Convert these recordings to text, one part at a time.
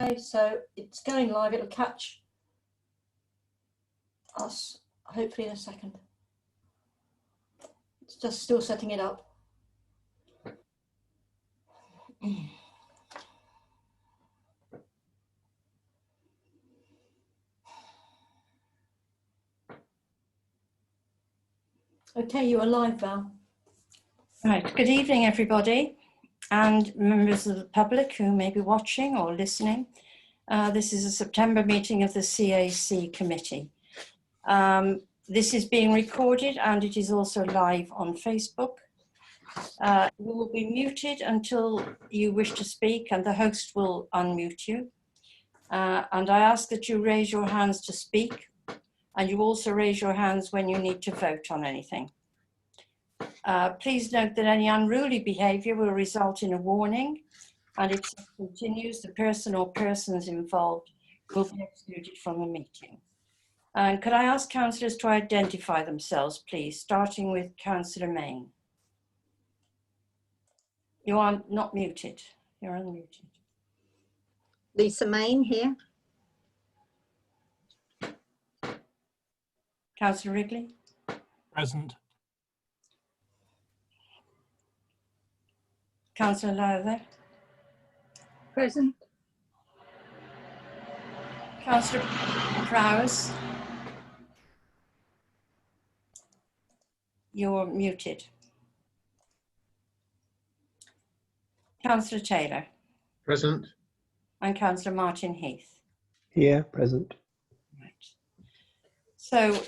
Okay, so it's going live. It'll catch us hopefully in a second. It's just still setting it up. Okay, you are live, Val. Right, good evening everybody and members of the public who may be watching or listening. This is a September meeting of the CAC committee. This is being recorded and it is also live on Facebook. You will be muted until you wish to speak and the host will unmute you. And I ask that you raise your hands to speak and you also raise your hands when you need to vote on anything. Please note that any unruly behaviour will result in a warning, and if it continues, the person or persons involved will be excluded from the meeting. And could I ask councillors to identify themselves, please, starting with Councillor Main. You are not muted. You're unmuted. Lisa Main here. Councillor Wrigley. Present. Councillor Lowther. Present. Councillor Prowse. You're muted. Councillor Taylor. Present. And Councillor Martin Heath. Here, present. Right. So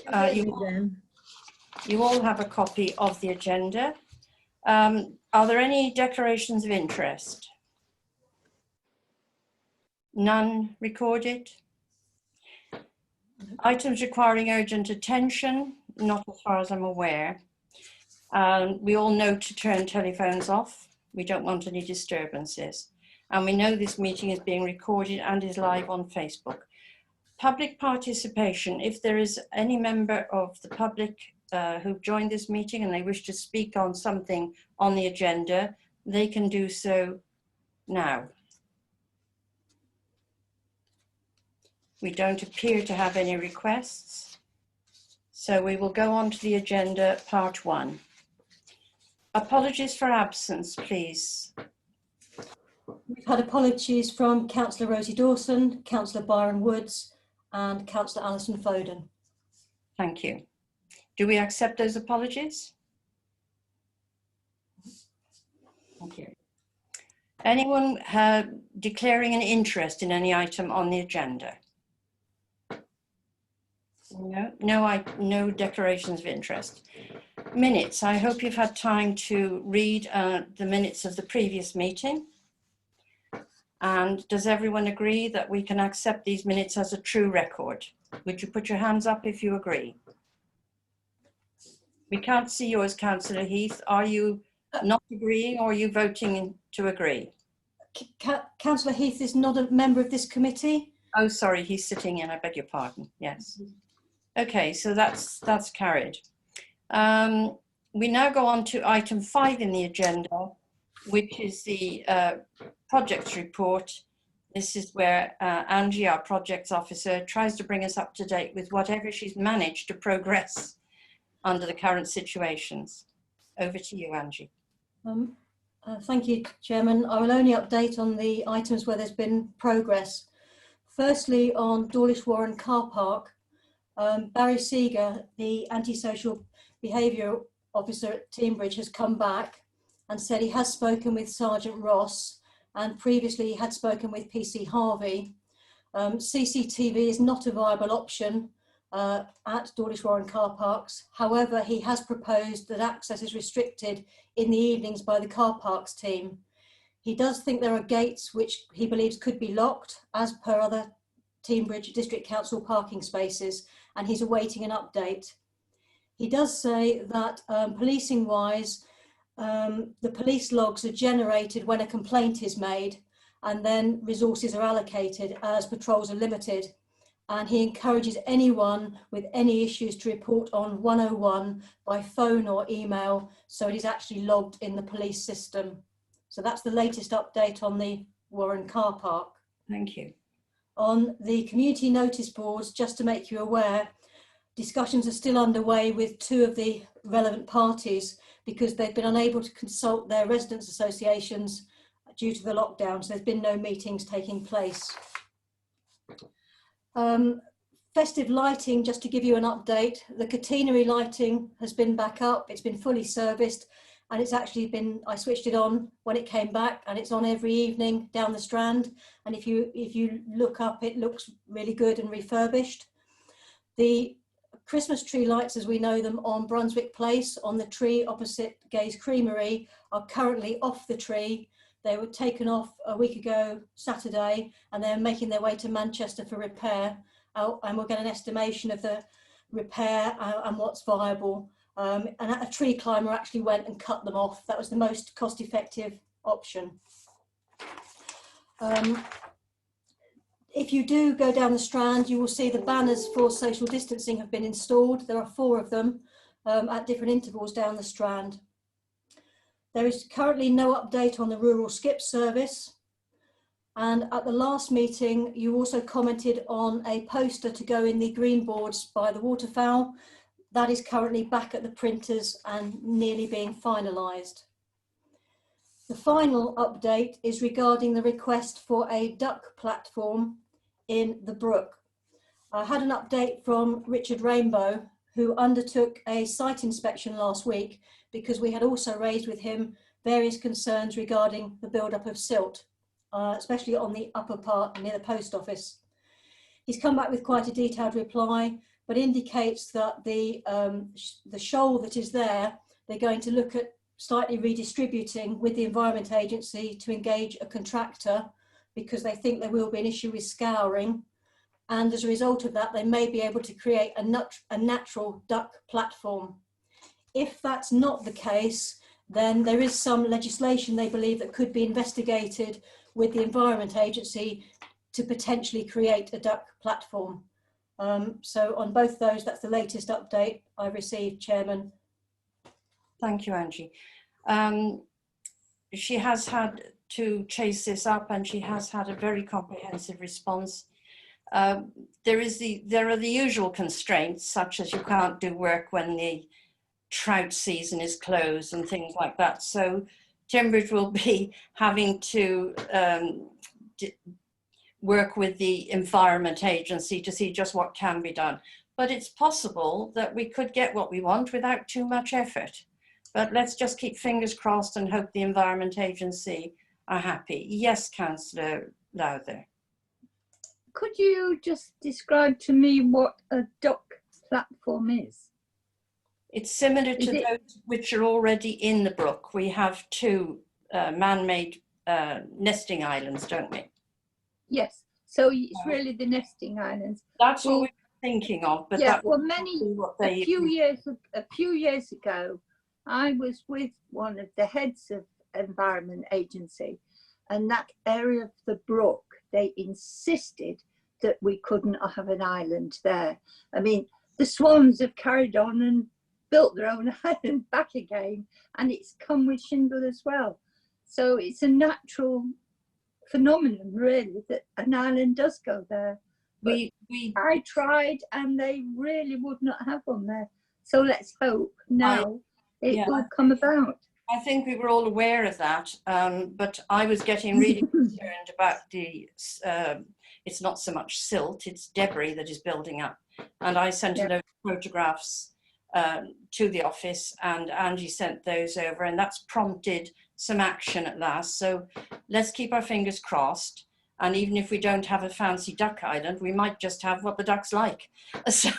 you all have a copy of the agenda. Are there any declarations of interest? None recorded. Items requiring urgent attention, not as far as I'm aware. We all know to turn telephones off. We don't want any disturbances. And we know this meeting is being recorded and is live on Facebook. Public participation, if there is any member of the public who've joined this meeting and they wish to speak on something on the agenda, they can do so now. We don't appear to have any requests, so we will go on to the agenda, part 1. Apologies for absence, please. We've had apologies from Councillor Rosie Dawson, Councillor Byron Woods and Councillor Alison Foden. Thank you. Do we accept those apologies? Thank you. Anyone declaring an interest in any item on the agenda? No declarations of interest. Minutes. I hope you've had time to read the minutes of the previous meeting. And does everyone agree that we can accept these minutes as a true record? Would you put your hands up if you agree? We can't see yours, Councillor Heath. Are you not agreeing or are you voting to agree? Councillor Heath is not a member of this committee. Oh, sorry, he's sitting in. I beg your pardon. Yes. Okay, so that's carried. We now go on to item 5 in the agenda, which is the projects report. This is where Angie, our projects officer, tries to bring us up to date with whatever she's managed to progress under the current situations. Over to you, Angie. Thank you, Chairman. I will only update on the items where there's been progress. Firstly, on Dawlish Warren car park, Barry Seeger, the antisocial behaviour officer at Teambridge, has come back and said he has spoken with Sergeant Ross and previously he had spoken with PC Harvey. CCTV is not a viable option at Dawlish Warren car parks. However, he has proposed that access is restricted in the evenings by the car parks team. He does think there are gates which he believes could be locked as per other Teambridge District Council parking spaces, and he's awaiting an update. He does say that policing wise, the police logs are generated when a complaint is made and then resources are allocated as patrols are limited. And he encourages anyone with any issues to report on 101 by phone or email, so it is actually logged in the police system. So that's the latest update on the Warren car park. Thank you. On the community notice boards, just to make you aware, discussions are still underway with 2 of the relevant parties because they've been unable to consult their residents' associations due to the lockdown, so there's been no meetings taking place. Festive lighting, just to give you an update, the catenary lighting has been back up, it's been fully serviced, and it's actually been, I switched it on when it came back, and it's on every evening down the Strand, and if you look up, it looks really good and refurbished. The Christmas tree lights, as we know them, on Brunswick Place, on the tree opposite Gay's Creamery, are currently off the tree. They were taken off a week ago, Saturday, and they're making their way to Manchester for repair. And we'll get an estimation of the repair and what's viable. And a tree climber actually went and cut them off. That was the most cost-effective option. If you do go down the Strand, you will see the banners for social distancing have been installed. There are 4 of them at different intervals down the Strand. There is currently no update on the rural skip service. And at the last meeting, you also commented on a poster to go in the green boards by the waterfowl. That is currently back at the printers and nearly being finalised. The final update is regarding the request for a duck platform in the brook. I had an update from Richard Rainbow, who undertook a site inspection last week because we had also raised with him various concerns regarding the build-up of silt, especially on the upper part near the post office. He's come back with quite a detailed reply, but indicates that the shoal that is there, they're going to look at slightly redistributing with the Environment Agency to engage a contractor because they think there will be an issue with scouring. And as a result of that, they may be able to create a natural duck platform. If that's not the case, then there is some legislation they believe that could be investigated with the Environment Agency to potentially create a duck platform. So on both those, that's the latest update I received, Chairman. Thank you, Angie. She has had to chase this up and she has had a very comprehensive response. There are the usual constraints, such as you can't do work when the trout season is closed and things like that. So Timbridge will be having to work with the Environment Agency to see just what can be done. But it's possible that we could get what we want without too much effort. But let's just keep fingers crossed and hope the Environment Agency are happy. Yes, Councillor Lowther. Could you just describe to me what a duck platform is? It's similar to those which are already in the brook. We have 2 man-made nesting islands, don't we? Yes, so it's really the nesting islands. That's what we're thinking of. But yeah, that well, a few years ago, I was with one of the heads of Environment Agency, and that area of the brook, they insisted that we couldn't have an island there. I mean, the swans have carried on and built their own island back again, and it's come with shingle as well. So it's a natural phenomenon, really, that an island does go there. I tried, and they really would not have one there. So let's hope now it will come about. I think we were all aware of that, but I was getting really concerned about the, it's not so much silt, it's debris that is building up. And I sent a load of photographs to the office, and Angie sent those over, and that's prompted some action at last. So let's keep our fingers crossed. And even if we don't have a fancy duck island, we might just have what the ducks like. So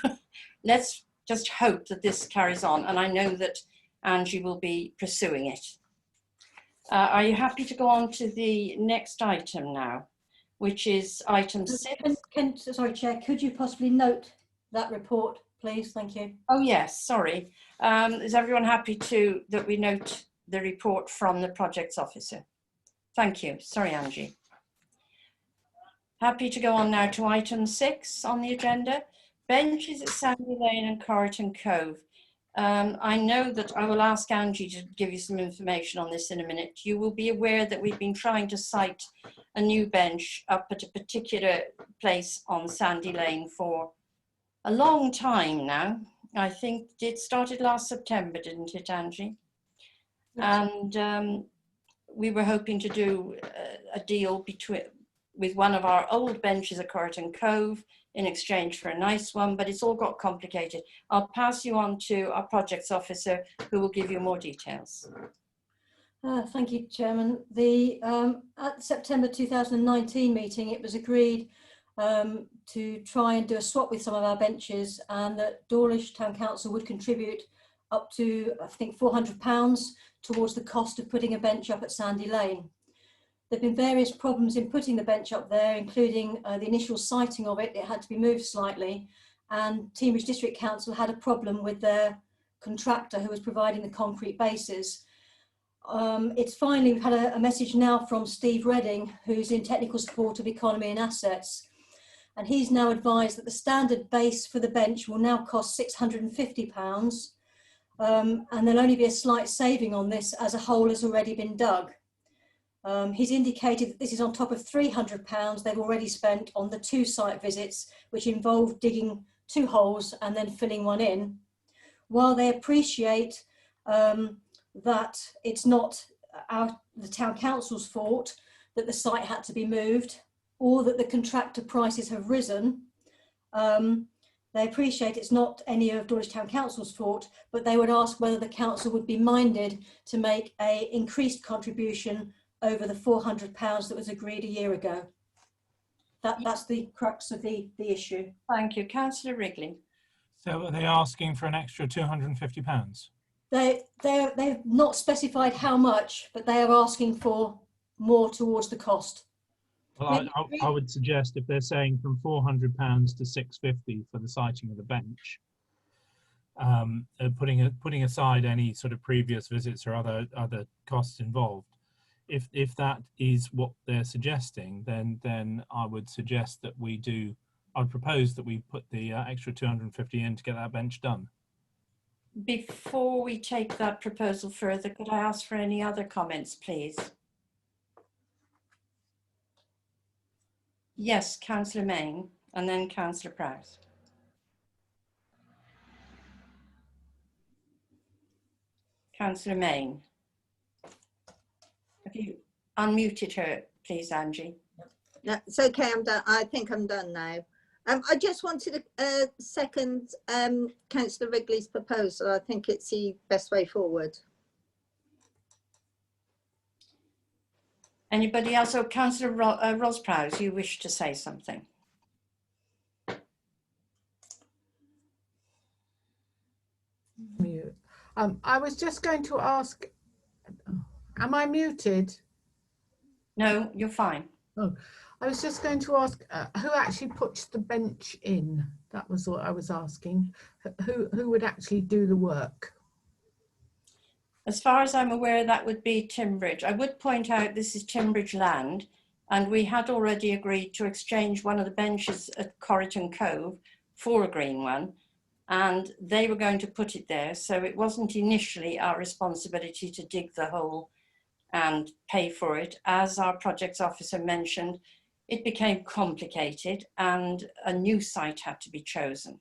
let's just hope that this carries on. And I know that Angie will be pursuing it. Are you happy to go on to the next item now, which is item 6? Sorry, Chair, could you possibly note that report, please? Thank you. Oh, yes, sorry. Is everyone happy that we note the report from the projects officer? Thank you. Sorry, Angie. Happy to go on now to item 6 on the agenda. Benches at Sandy Lane and Corriton Cove. I know that I will ask Angie to give you some information on this in a minute. You will be aware that we've been trying to site a new bench up at a particular place on Sandy Lane for a long time now. I think it started last September, didn't it, Angie? Yes. And we were hoping to do a deal with one of our old benches at Corriton Cove in exchange for a nice one, but it's all got complicated. I'll pass you on to our projects officer, who will give you more details. Thank you, Chairman. At the September 2019 meeting, it was agreed to try and do a swap with some of our benches, and that Dawlish Town Council would contribute up to, I think, £400 towards the cost of putting a bench up at Sandy Lane. There have been various problems in putting the bench up there, including the initial siting of it. It had to be moved slightly, and Teambridge District Council had a problem with their contractor who was providing the concrete bases. It's finally, we've had a message now from Steve Redding, who's in technical support of economy and assets, and he's now advised that the standard base for the bench will now cost £650, and there'll only be a slight saving on this as a hole has already been dug. He's indicated that this is on top of £300 they've already spent on the 2 site visits, which involved digging 2 holes and then filling one in. While they appreciate that it's not the town council's fault that the site had to be moved, or that the contractor prices have risen, they appreciate it's not any of Dawlish Town Council's fault, but they would ask whether the council would be minded to make an increased contribution over the £400 that was agreed a year ago. That's the crux of the issue. Thank you. Councillor Wrigley. So are they asking for an extra £250? They've not specified how much, but they are asking for more towards the cost. Well, I would suggest if they're saying from £400 to £650 for the siting of the bench, putting aside any sort of previous visits or other costs involved, if that is what they're suggesting, then I would suggest that I would propose that we put the extra 250 in to get that bench done. Before we take that proposal further, could I ask for any other comments, please? Yes, Councillor Main, and then Councillor Prowse. Councillor Main. Have you unmuted her, please, Angie? No, it's okay, I'm done. I think I'm done now. I just wanted to second Councillor Wrigley's proposal. I think it's the best way forward. Anybody else? Oh, Councillor Ros Prowse, you wish to say something? Mute. I was just going to ask, am I muted? No, you're fine. Oh, I was just going to ask who actually puts the bench in? That was what I was asking. Who would actually do the work? As far as I'm aware, that would be Timbridge. I would point out this is Timbridge land, and we had already agreed to exchange one of the benches at Corriton Cove for a green one, and they were going to put it there. So it wasn't initially our responsibility to dig the hole and pay for it. As our projects officer mentioned, it became complicated and a new site had to be chosen.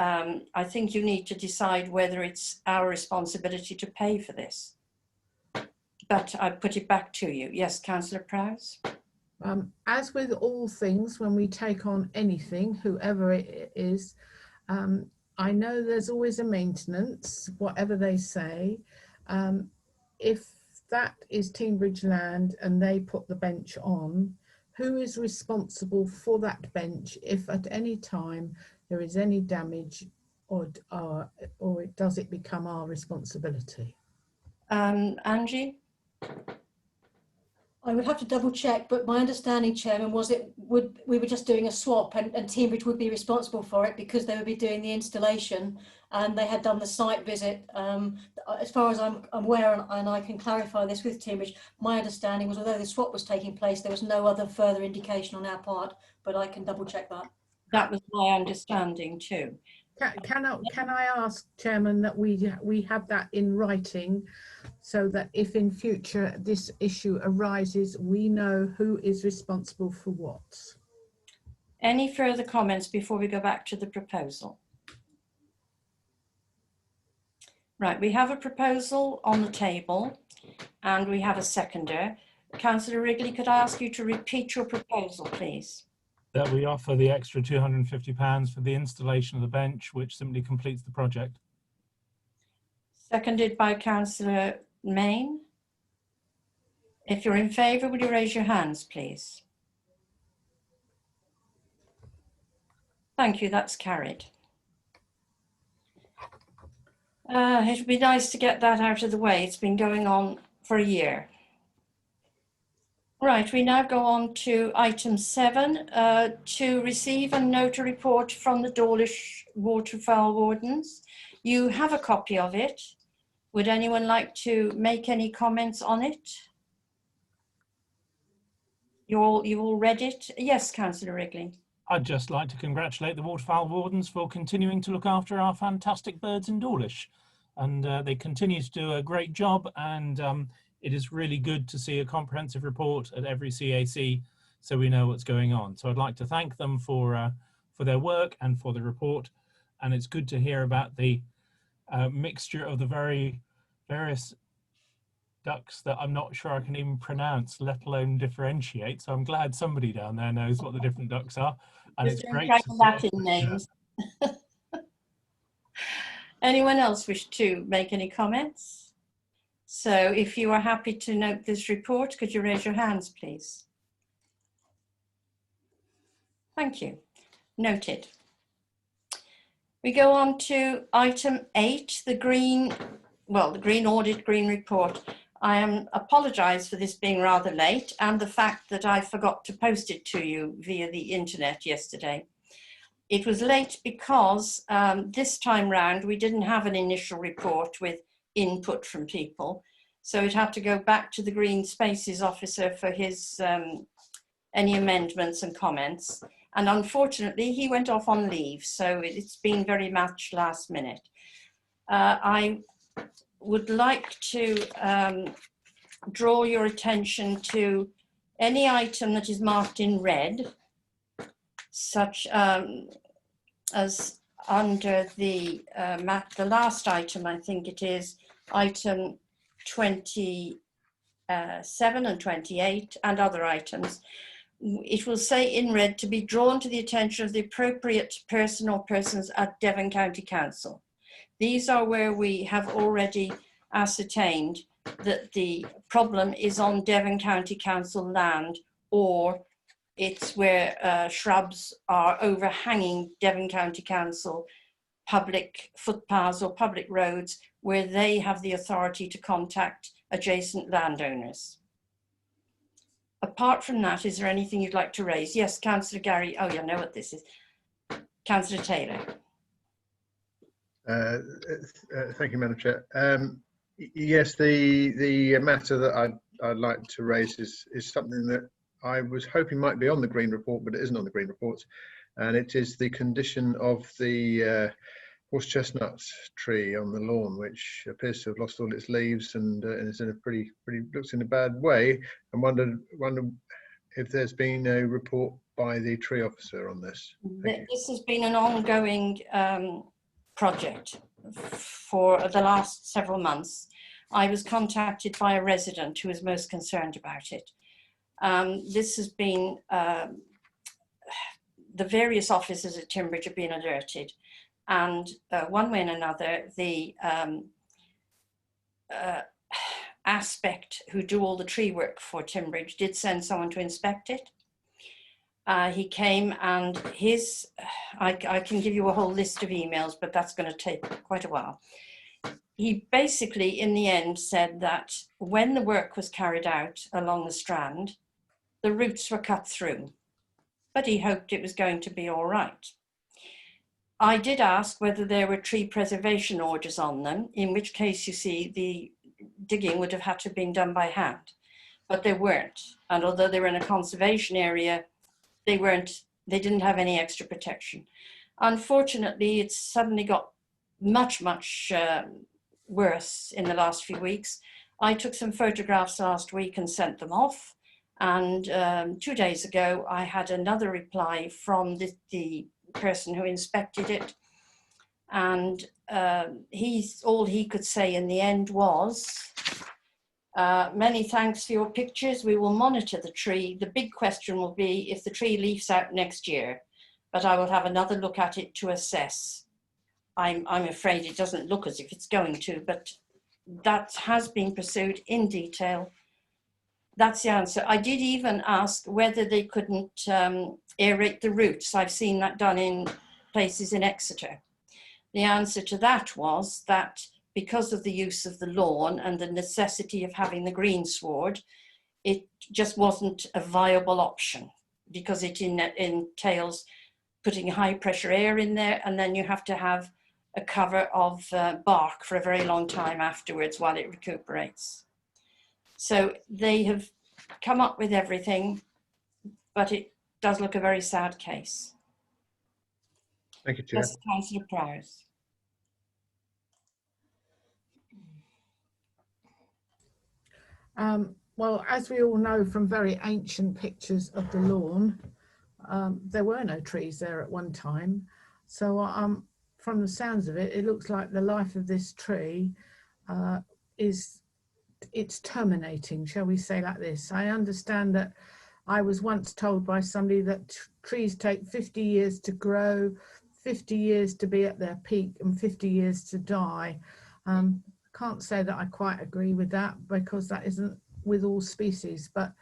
I think you need to decide whether it's our responsibility to pay for this. But I put it back to you. Yes, Councillor Prowse. As with all things, when we take on anything, whoever it is, I know there's always a maintenance, whatever they say. If that is Teambridge land and they put the bench on, who is responsible for that bench if at any time there is any damage, or does it become our responsibility? Angie? I would have to double check, but my understanding, Chairman, was we were just doing a swap, and Teambridge would be responsible for it because they would be doing the installation and they had done the site visit. As far as I'm aware, and I can clarify this with Teambridge, my understanding was although the swap was taking place, there was no other further indication on our part, but I can double check that. That was my understanding too. Can I ask, Chairman, that we have that in writing so that if in future this issue arises, we know who is responsible for what? Any further comments before we go back to the proposal? Right, we have a proposal on the table and we have a seconder. Councillor Wrigley, could I ask you to repeat your proposal, please? That we offer the extra £250 for the installation of the bench, which simply completes the project. Seconded by Councillor Main. If you're in favour, will you raise your hands, please? Thank you, that's carried. It'd be nice to get that out of the way. It's been going on for a year. Right, we now go on to item 7, to receive and note a report from the Dawlish waterfowl wardens. You have a copy of it. Would anyone like to make any comments on it? You all read it? Yes, Councillor Wrigley. I'd just like to congratulate the waterfowl wardens for continuing to look after our fantastic birds in Dawlish. And they continue to do a great job, and it is really good to see a comprehensive report at every CAC so we know what's going on. So I'd like to thank them for their work and for the report. And it's good to hear about the mixture of the various ducks that I'm not sure I can even pronounce, let alone differentiate. So I'm glad somebody down there knows what the different ducks are. And it's great to Latin names. Anyone else wish to make any comments? So if you are happy to note this report, could you raise your hands, please? Thank you. Noted. We go on to item 8, the green audit, green report. I apologise for this being rather late and the fact that I forgot to post it to you via the internet yesterday. It was late because this time round we didn't have an initial report with input from people. So it had to go back to the Green Spaces officer for his any amendments and comments. And unfortunately, he went off on leave. So it's been very much last minute. I would like to draw your attention to any item that is marked in red, such as under the last item, I think it is item 27 and 28 and other items. It will say in red, to be drawn to the attention of the appropriate person or persons at Devon County Council. These are where we have already ascertained that the problem is on Devon County Council land, or it's where shrubs are overhanging Devon County Council public footpaths or public roads where they have the authority to contact adjacent landowners. Apart from that, is there anything you'd like to raise? Yes, Councillor Gary. Oh, you know what this is. Councillor Taylor. Thank you, Madam Chair. Yes, the matter that I'd like to raise is something that I was hoping might be on the Green Report, but it isn't on the Green Report, and it is the condition of the horse chestnut tree on the lawn, which appears to have lost all its leaves and is in a looks in a bad way. And wonder if there's been a report by the tree officer on this. This has been an ongoing project for the last several months. I was contacted by a resident who was most concerned about it. This has been, the various officers at Timbridge have been alerted, and one way and another, the aspect who do all the tree work for Timbridge did send someone to inspect it. He came and I can give you a whole list of emails, but that's going to take quite a while. He basically, in the end, said that when the work was carried out along the Strand, the roots were cut through, but he hoped it was going to be all right. I did ask whether there were tree preservation orders on them, in which case, you see, the digging would have had to have been done by hand, but there weren't. And although they were in a conservation area, they didn't have any extra protection. Unfortunately, it's suddenly got much worse in the last few weeks. I took some photographs last week and sent them off, And 2 days ago, I had another reply from the person who inspected it. And all he could say in the end was, many thanks for your pictures. We will monitor the tree. The big question will be if the tree leaves out next year, but I will have another look at it to assess. I'm afraid it doesn't look as if it's going to, but that has been pursued in detail. That's the answer. I did even ask whether they couldn't aerate the roots. I've seen that done in places in Exeter. The answer to that was that because of the use of the lawn and the necessity of having the greensward, it just wasn't a viable option because it entails putting high pressure air in there, and then you have to have a cover of bark for a very long time afterwards while it recuperates. So they have come up with everything, but it does look a very sad case. Thank you, Chair. Yes, Councillor Prowse. Well, as we all know from very ancient pictures of the lawn, there were no trees there at one time. So from the sounds of it, it looks like the life of this tree it's terminating, shall we say like this. I understand that I was once told by somebody that trees take 50 years to grow, 50 years to be at their peak, and 50 years to die. Can't say that I quite agree with that, because that isn't with all species, but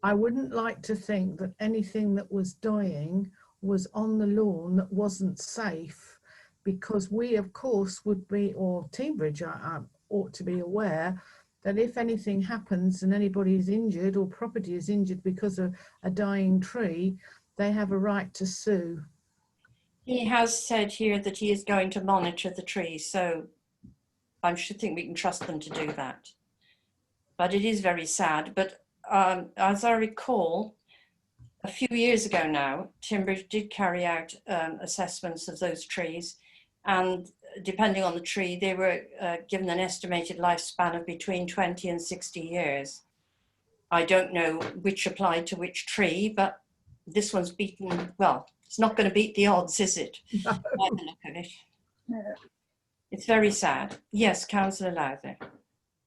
I wouldn't like to think that anything that was dying was on the lawn that wasn't safe, because we of course would be, or Teambridge ought to be aware that if anything happens and anybody is injured or property is injured because of a dying tree, they have a right to sue. He has said here that he is going to monitor the trees, so I should think we can trust them to do that. But it is very sad. But as I recall, a few years ago now, Timbridge did carry out assessments of those trees, and depending on the tree, they were given an estimated lifespan of between 20 and 60 years. I don't know which applied to which tree, but this one's beaten, well, it's not going to beat the odds, is it? By the look of it. It's very sad. Yes, Councillor Lowther.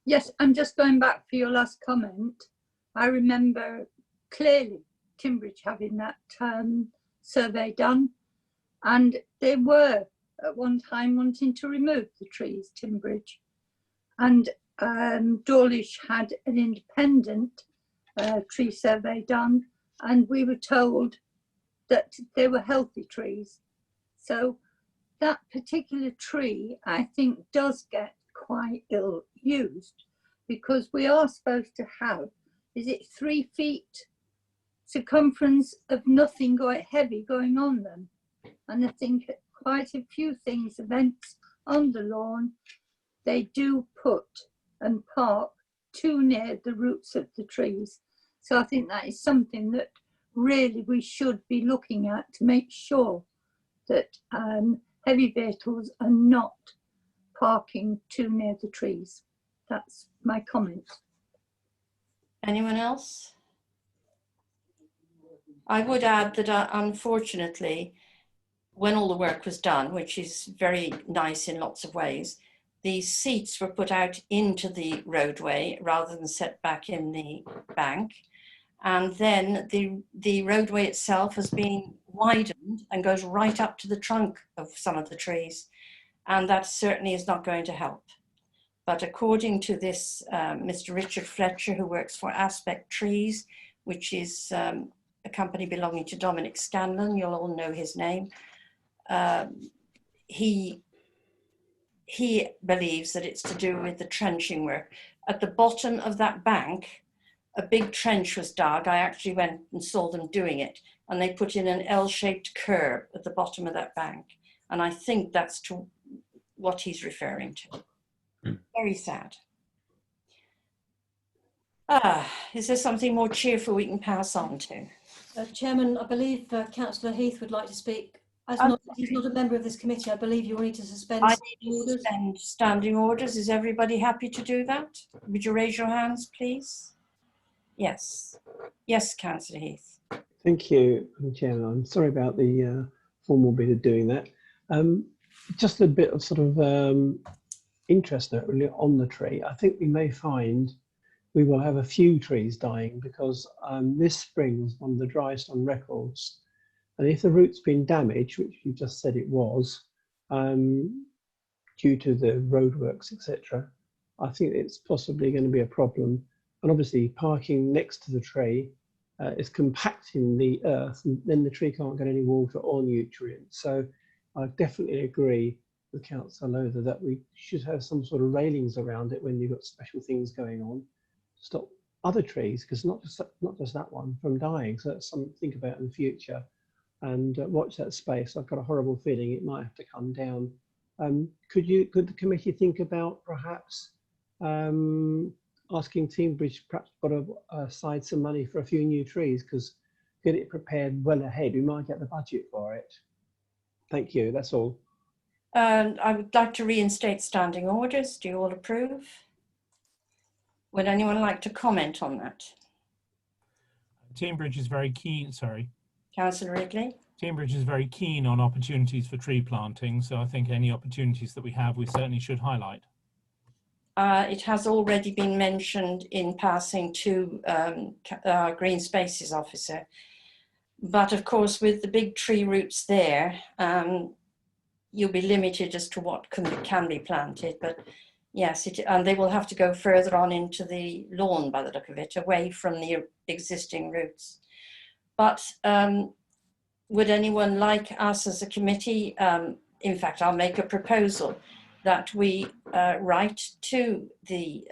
Yes, I'm just going back for your last comment. I remember clearly Timbridge having that survey done, and they were at one time wanting to remove the trees, Timbridge, and Dawlish had an independent tree survey done, and we were told that they were healthy trees. So that particular tree, I think, does get quite ill used, because we are supposed to have, is it 3 feet circumference of nothing heavy going on them? And I think quite a few things, events on the lawn, they do put and park too near the roots of the trees. So I think that is something that really we should be looking at to make sure that heavy vehicles are not parking too near the trees. That's my comment. Anyone else? I would add that unfortunately, when all the work was done, which is very nice in lots of ways, these seats were put out into the roadway rather than set back in the bank. And then the roadway itself has been widened and goes right up to the trunk of some of the trees. And that certainly is not going to help. But according to this Mr. Richard Fletcher, who works for Aspect Trees, which is a company belonging to Dominic Scanlon, you'll all know his name, he believes that it's to do with the trenching work. At the bottom of that bank, a big trench was dug. I actually went and saw them doing it, and they put in an L-shaped curb at the bottom of that bank. And I think that's to what he's referring to. Very sad. Is there something more cheerful we can pass on to? Chairman, I believe Councillor Heath would like to speak. He's not a member of this committee. I believe you will need to suspend standing orders. Is everybody happy to do that? Would you raise your hands, please? Yes. Yes, Councillor Heath. Thank you, Chairman. I'm sorry about the formal bit of doing that. Just a bit of sort of interest note really on the tree. I think we may find we will have a few trees dying because this spring was one of the driest on records. And if the root's been damaged, which you just said it was, due to the roadworks, etc., I think it's possibly going to be a problem. And obviously parking next to the tree is compacting the earth, and then the tree can't get any water or nutrients. So I definitely agree with Councillor Lothar that we should have some sort of railings around it when you've got special things going on to stop other trees, because not just that one, from dying. So that's something to think about in the future. And watch that space. I've got a horrible feeling it might have to come down. Could the committee think about perhaps asking Teambridge perhaps put aside some money for a few new trees, because get it prepared well ahead, we might get the budget for it. Thank you, that's all. I would like to reinstate standing orders. Do you all approve? Would anyone like to comment on that? Teambridge is very keen, sorry. Councillor Ridley? Teambridge is very keen on opportunities for tree planting, so I think any opportunities that we have, we certainly should highlight. It has already been mentioned in passing to our Green Spaces officer. But of course, with the big tree roots there, you'll be limited as to what can be planted. But yes, and they will have to go further on into the lawn by the look of it, away from the existing roots. But would anyone like us as a committee, in fact, I'll make a proposal that we write to the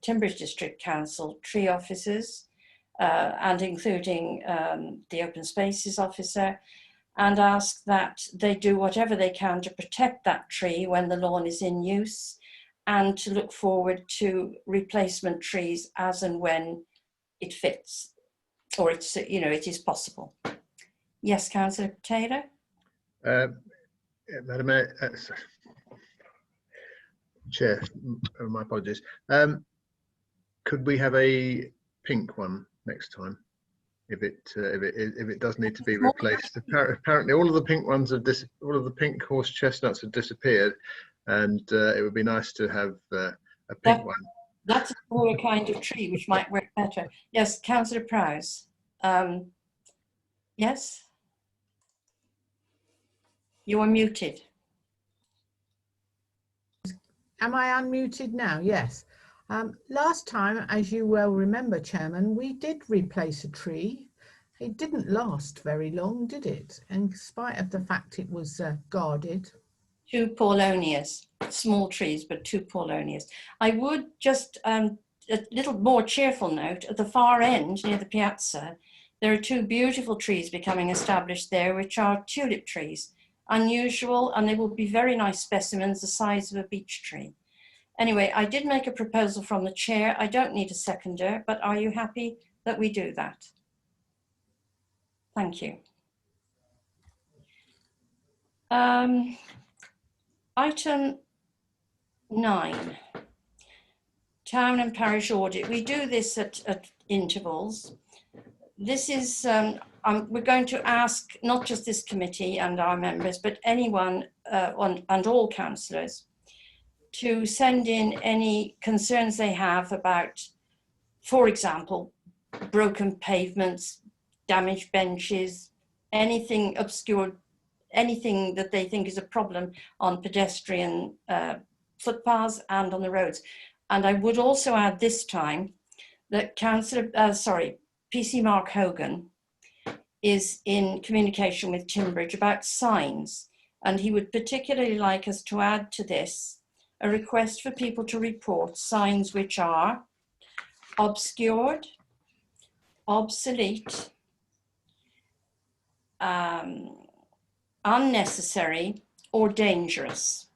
Timbridge District Council tree officers and including the Open Spaces officer, and ask that they do whatever they can to protect that tree when the lawn is in use, and to look forward to replacement trees as and when it fits, or it's, you know, it is possible. Yes, Councillor Taylor. Madam Mayor, Chair, my apologies. Could we have a pink one next time, if it does need to be replaced? Apparently, all of the pink ones have all of the pink horse chestnuts have disappeared, and it would be nice to have a pink one. That's a smaller kind of tree, which might work better. Yes, Councillor Prowse. Yes. You are muted. Am I unmuted now? Yes. Last time, as you well remember, Chairman, we did replace a tree. It didn't last very long, did it? In spite of the fact it was guarded. 2 paulownias, small trees, but 2 paulownias. I would just, a little more cheerful note, at the far end near the piazza, there are 2 beautiful trees becoming established there, which are tulip trees. Unusual, and they will be very nice specimens the size of a beech tree. Anyway, I did make a proposal from the chair. I don't need a seconder, but are you happy that we do that? Thank you. Item 9, town and parish audit. We do this at intervals. This is, we're going to ask not just this committee and our members, but anyone and all councillors to send in any concerns they have about, for example, broken pavements, damaged benches, anything obscured, anything that they think is a problem on pedestrian footpaths and on the roads. And I would also add this time that PC Mark Hogan is in communication with Timbridge about signs, and he would particularly like us to add to this a request for people to report signs which are obscured, obsolete, unnecessary, or dangerous.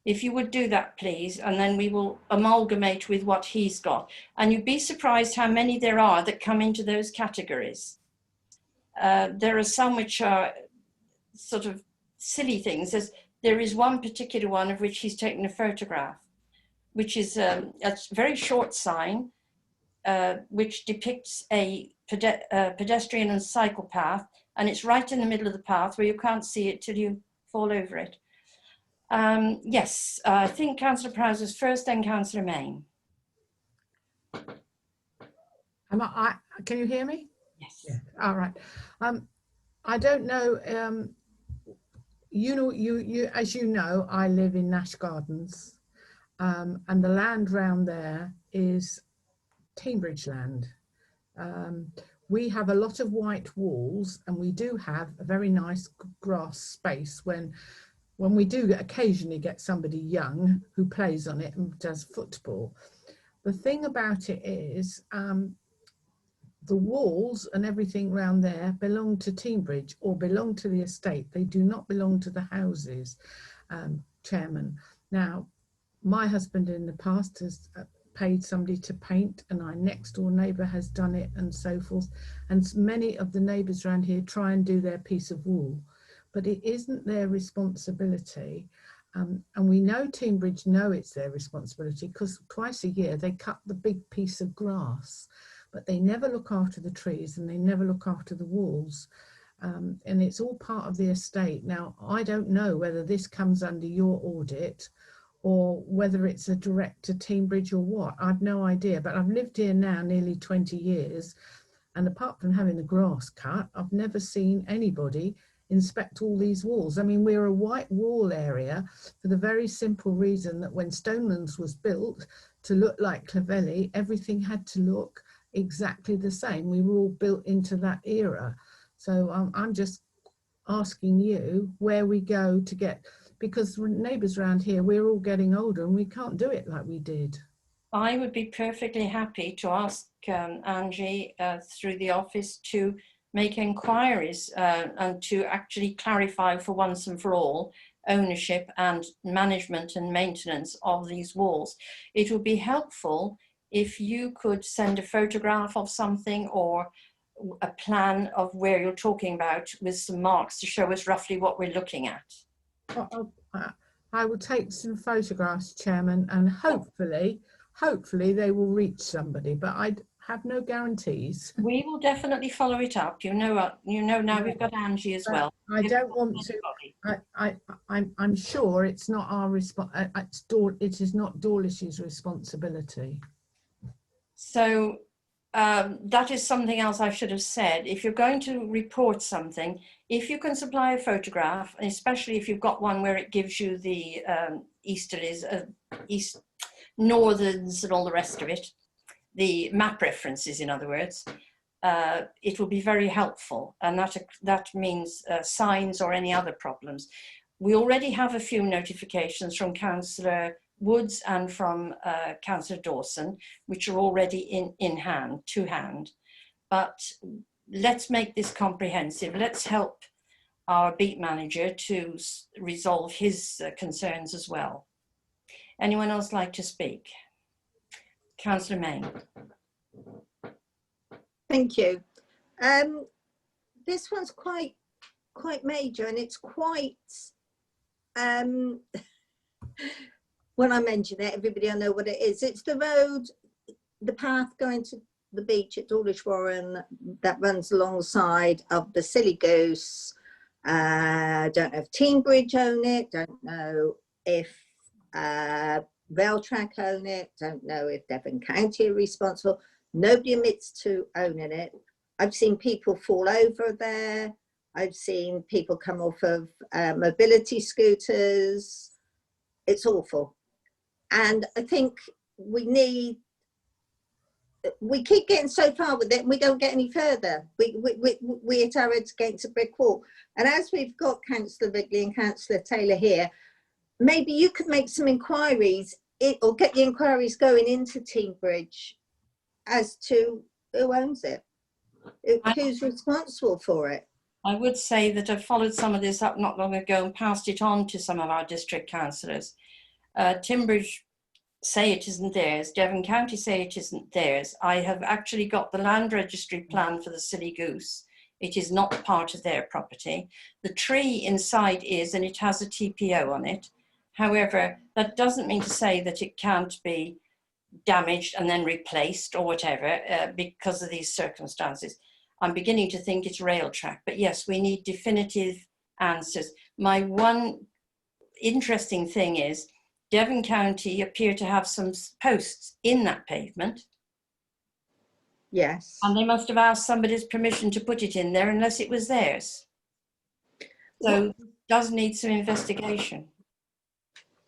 If you would do that, please, and then we will amalgamate with what he's got. And you'd be surprised how many there are that come into those categories. There are some which are sort of silly things. There is one particular one of which he's taken a photograph, which is a very short sign, which depicts a pedestrian and cycle path, and it's right in the middle of the path where you can't see it till you fall over it. Yes, I think Councillor Prowse was first, then Councillor Main. Can you hear me? Yes. Yeah. All right. I don't know. As you know, I live in Nash Gardens, and the land round there is Cambridge land. We have a lot of white walls, and we do have a very nice grass space when we do occasionally get somebody young who plays on it and does football. The thing about it is the walls and everything around there belong to Teambridge or belong to the estate. They do not belong to the houses, Chairman. Now, my husband in the past has paid somebody to paint, and our next door neighbour has done it, and so forth. And many of the neighbours around here try and do their piece of wall, but it isn't their responsibility. And we know Teambridge know it's their responsibility because twice a year they cut the big piece of grass, but they never look after the trees and they never look after the walls. And it's all part of the estate. Now, I don't know whether this comes under your audit or whether it's a direct to Teambridge or what. I've no idea, but I've lived here now nearly 20 years. And apart from having the grass cut, I've never seen anybody inspect all these walls. I mean, we're a white wall area for the very simple reason that when Stonelands was built to look like Clovelly, everything had to look exactly the same. We were all built into that era. So I'm just asking you where we go to get, because neighbours around here, we're all getting older and we can't do it like we did. I would be perfectly happy to ask Angie through the office to make inquiries and to actually clarify for once and for all ownership and management and maintenance of these walls. It would be helpful if you could send a photograph of something or a plan of where you're talking about with some marks to show us roughly what we're looking at. I will take some photographs, Chairman, and hopefully they will reach somebody, but I have no guarantees. We will definitely follow it up. You know now we've got Angie as well. I don't want to. I'm sure it's not our it is not Dawlish's responsibility. So that is something else I should have said. If you're going to report something, if you can supply a photograph, and especially if you've got one where it gives you the easterlies, east northerns and all the rest of it, the map references, in other words, it will be very helpful. And that means signs or any other problems. We already have a few notifications from Councillor Woods and from Councillor Dawson, which are already to hand. But let's make this comprehensive. Let's help our beat manager to resolve his concerns as well. Anyone else like to speak? Councillor Main. Thank you. This one's quite major, and it's quite when I mention it, everybody will know what it is. It's the road, the path going to the beach at Dawlish Warren that runs alongside of the Silly Goose. Don't know if Teambridge own it, don't know if Railtrack own it, don't know if Devon County are responsible. Nobody admits to owning it. I've seen people fall over there. I've seen people come off of mobility scooters. It's awful. And I think we keep getting so far with it and we don't get any further. We hit our heads against a brick wall. And as we've got Councillor Wrigley and Councillor Taylor here, maybe you could make some inquiries or get the inquiries going into Teambridge as to who owns it, who's responsible for it. I would say that I followed some of this up not long ago and passed it on to some of our district councillors. Teambridge say it isn't theirs. Devon County say it isn't theirs. I have actually got the land registry plan for the Silly Goose. It is not part of their property. The tree inside is, and it has a TPO on it. However, that doesn't mean to say that it can't be damaged and then replaced or whatever because of these circumstances. I'm beginning to think it's rail track, but yes, we need definitive answers. My one interesting thing is Devon County appear to have some posts in that pavement. Yes. And they must have asked somebody's permission to put it in there unless it was theirs. So it does need some investigation.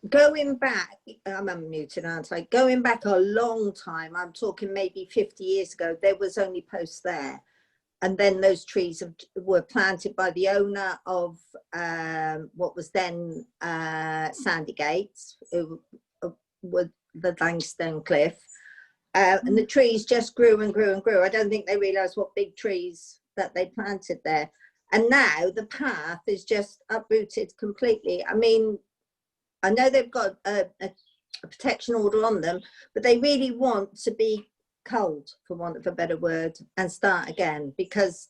Going back, I'm unmuted, aren't I? Going back a long time, I'm talking maybe 50 years ago, there was only posts there. And then those trees were planted by the owner of what was then Sandygates, with the Langstone Cliff. And the trees just grew and grew and grew. I don't think they realised what big trees that they planted there. And now the path is just uprooted completely. I mean, I know they've got a protection order on them, but they really want to be cold, for want of a better word, and start again, because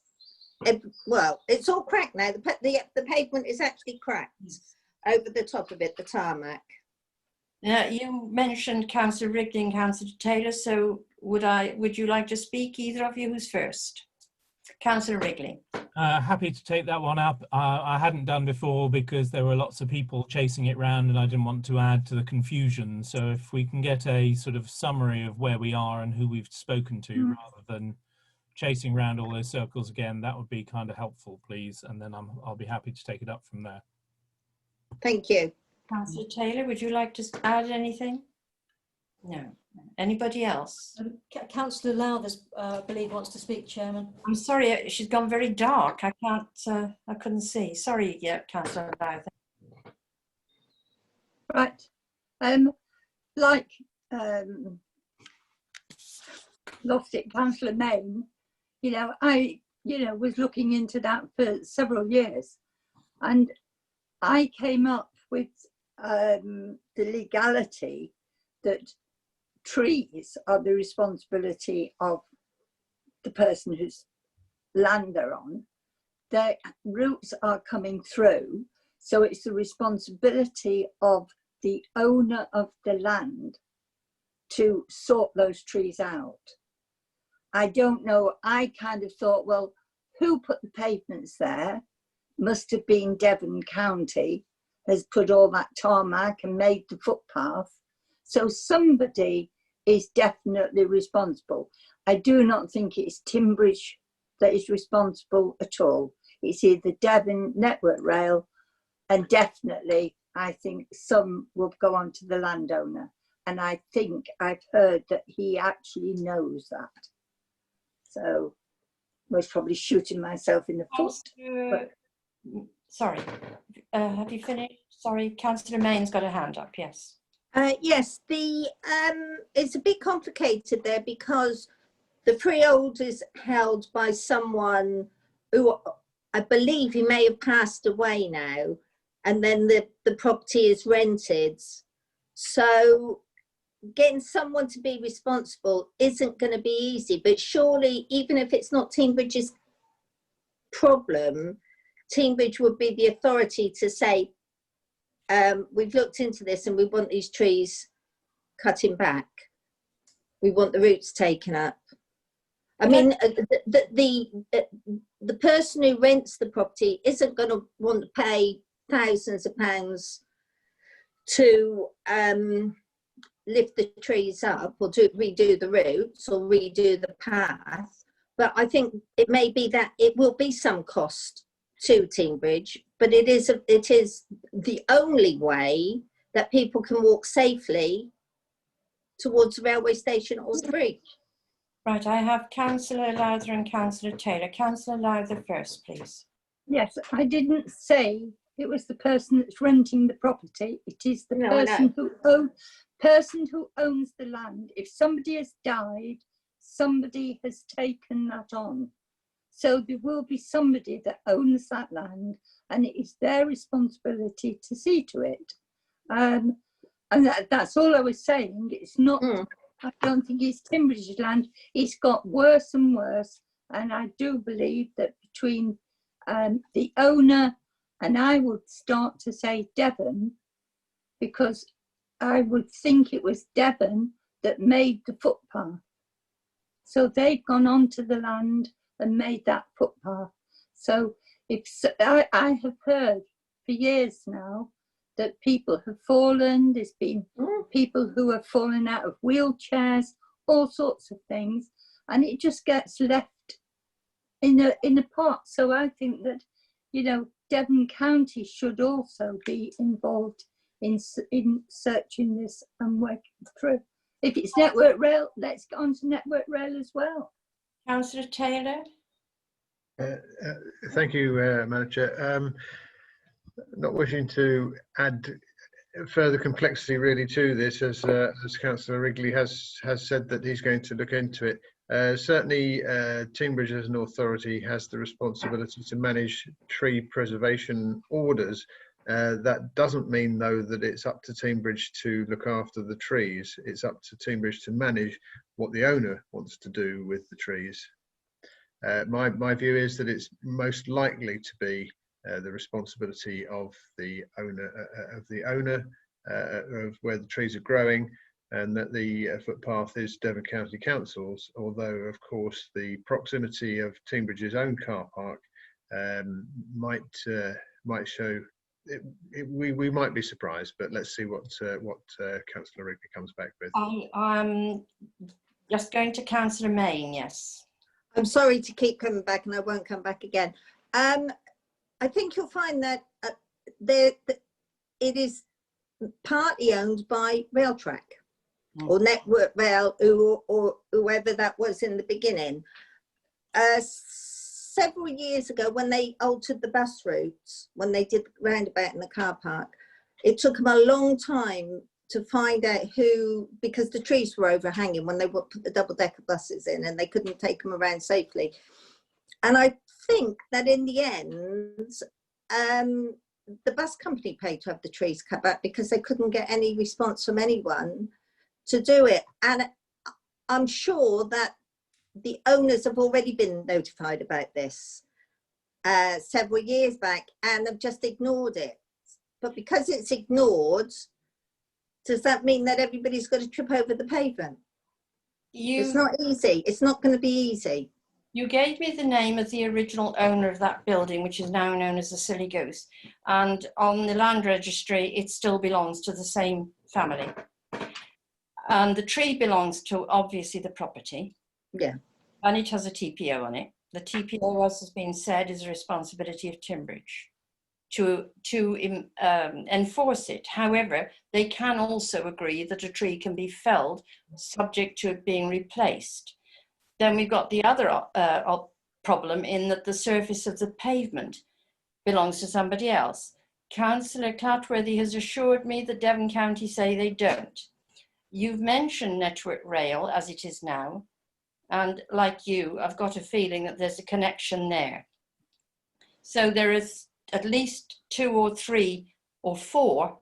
well, it's all cracked now. The pavement is actually cracked over the top of it, the tarmac. You mentioned Councillor Wrigley and Councillor Taylor, so would you like to speak, either of you? Who's first? Councillor Wrigley. Happy to take that one up. I hadn't done before because there were lots of people chasing it round and I didn't want to add to the confusion. So if we can get a sort of summary of where we are and who we've spoken to rather than chasing around all those circles again, that would be kind of helpful, please. And then I'll be happy to take it up from there. Thank you. Councillor Taylor, would you like to add anything? No. Anybody else? Councillor Lowthers, I believe, wants to speak, Chairman. I'm sorry, she's gone very dark. I couldn't see. Sorry, yeah, Councillor Lowthers. Right. Like lost it, Councillor Main, I was looking into that for several years, and I came up with the legality that trees are the responsibility of the person whose land they're on. Their roots are coming through, so it's the responsibility of the owner of the land to sort those trees out. I don't know, I kind of thought, well, who put the pavements there? Must have been Devon County, has put all that tarmac and made the footpath. So somebody is definitely responsible. I do not think it's Timbridge that is responsible at all. It's either Devon Network Rail, and definitely I think some will go on to the landowner. And I think I've heard that he actually knows that. So I was probably shooting myself in the foot. But... Sorry, have you finished? Sorry, Councillor Main's got a hand up, yes. Yes, it's a bit complicated there because the freehold is held by someone who I believe he may have passed away now, and then the property is rented. So getting someone to be responsible isn't going to be easy, but surely even if it's not Teambridge's problem, Teambridge would be the authority to say, we've looked into this and we want these trees cutting back. We want the roots taken up. I mean, the person who rents the property isn't going to want to pay thousands of pounds to lift the trees up or to redo the roots or redo the path. But I think it may be that it will be some cost to Teambridge, but it is the only way that people can walk safely towards the railway station or the bridge. Right, I have Councillor Lowther and Councillor Taylor. Councillor Lowther first, please. Yes, I didn't say it was the person that's renting the property. It is the person who owns the land. If somebody has died, somebody has taken that on. So there will be somebody that owns that land, and it is their responsibility to see to it. And that's all I was saying. It's not, I don't think it's Timbridge's land. It's got worse and worse. And I do believe that between the owner, and I would start to say Devon, because I would think it was Devon that made the footpath. So they've gone onto the land and made that footpath. So I have heard for years now that people have fallen. There's been people who have fallen out of wheelchairs, all sorts of things, and it just gets left in a pot. So I think that, you know, Devon County should also be involved in searching this and working through. If it's Network Rail, let's get on to Network Rail as well. Councillor Taylor? Thank you, Madam Chair. Not wishing to add further complexity really to this, as Councillor Wrigley has said that he's going to look into it. Certainly, Teignbridge as an authority has the responsibility to manage tree preservation orders. That doesn't mean, though, that it's up to Teignbridge to look after the trees. It's up to Teignbridge to manage what the owner wants to do with the trees. My view is that it's most likely to be the responsibility of the owner of where the trees are growing, and that the footpath is Devon County Council's, although of course the proximity of Teignbridge's own car park might show we might be surprised, but let's see what Councillor Wrigley comes back with. I'm just going to Councillor Main, yes. I'm sorry to keep coming back, and I won't come back again. I think you'll find that it is partly owned by Railtrack or Network Rail, or whoever that was in the beginning. Several years ago, when they altered the bus routes, when they did the roundabout in the car park, it took them a long time to find out who, because the trees were overhanging when they put the double-decker buses in, and they couldn't take them around safely. And I think that in the end, the bus company paid to have the trees cut back because they couldn't get any response from anyone to do it. And I'm sure that the owners have already been notified about this several years back and have just ignored it. But because it's ignored, does that mean that everybody's got to trip over the pavement? It's not easy. It's not going to be easy. You gave me the name of the original owner of that building, which is now known as the Silly Goose. And on the land registry, it still belongs to the same family. And the tree belongs to, obviously, the property. Yeah. And it has a TPO on it. The TPO, as has been said, is a responsibility of Teignbridge to enforce it. However, they can also agree that a tree can be felled subject to it being replaced. Then we've got the other problem in that the surface of the pavement belongs to somebody else. Councillor Clatworthy has assured me that Devon County say they don't. You've mentioned Network Rail as it is now, and like you, I've got a feeling that there's a connection there. So there is at least 2 or 3 or 4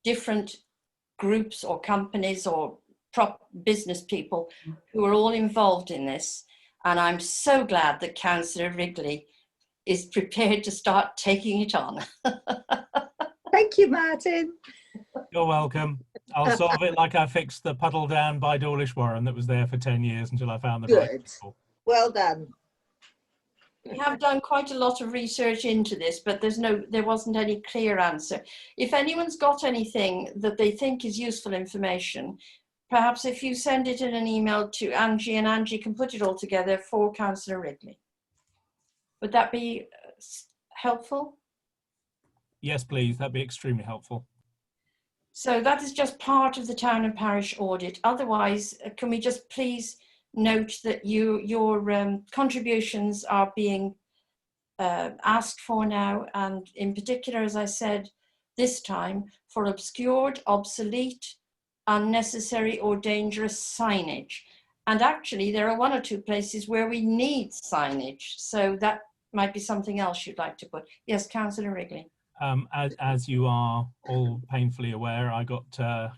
different groups or companies or business people who are all involved in this, and I'm so glad that Councillor Wrigley is prepared to start taking it on. Thank you, Martin. You're welcome. I'll solve it like I fixed the puddle down by Dawlish Warren that was there for 10 years until I found the right people. Well done. We have done quite a lot of research into this, but there wasn't any clear answer. If anyone's got anything that they think is useful information, perhaps if you send it in an email to Angie, and Angie can put it all together for Councillor Wrigley. Would that be helpful? Yes, please. That'd be extremely helpful. So that is just part of the town and parish audit. Otherwise, can we just please note that your contributions are being asked for now, and in particular, as I said this time, for obscured, obsolete, unnecessary or dangerous signage. And actually there are 1 or 2 places where we need signage, so that might be something else you'd like to put. Yes, Councillor Wrigley. As you are all painfully aware, I got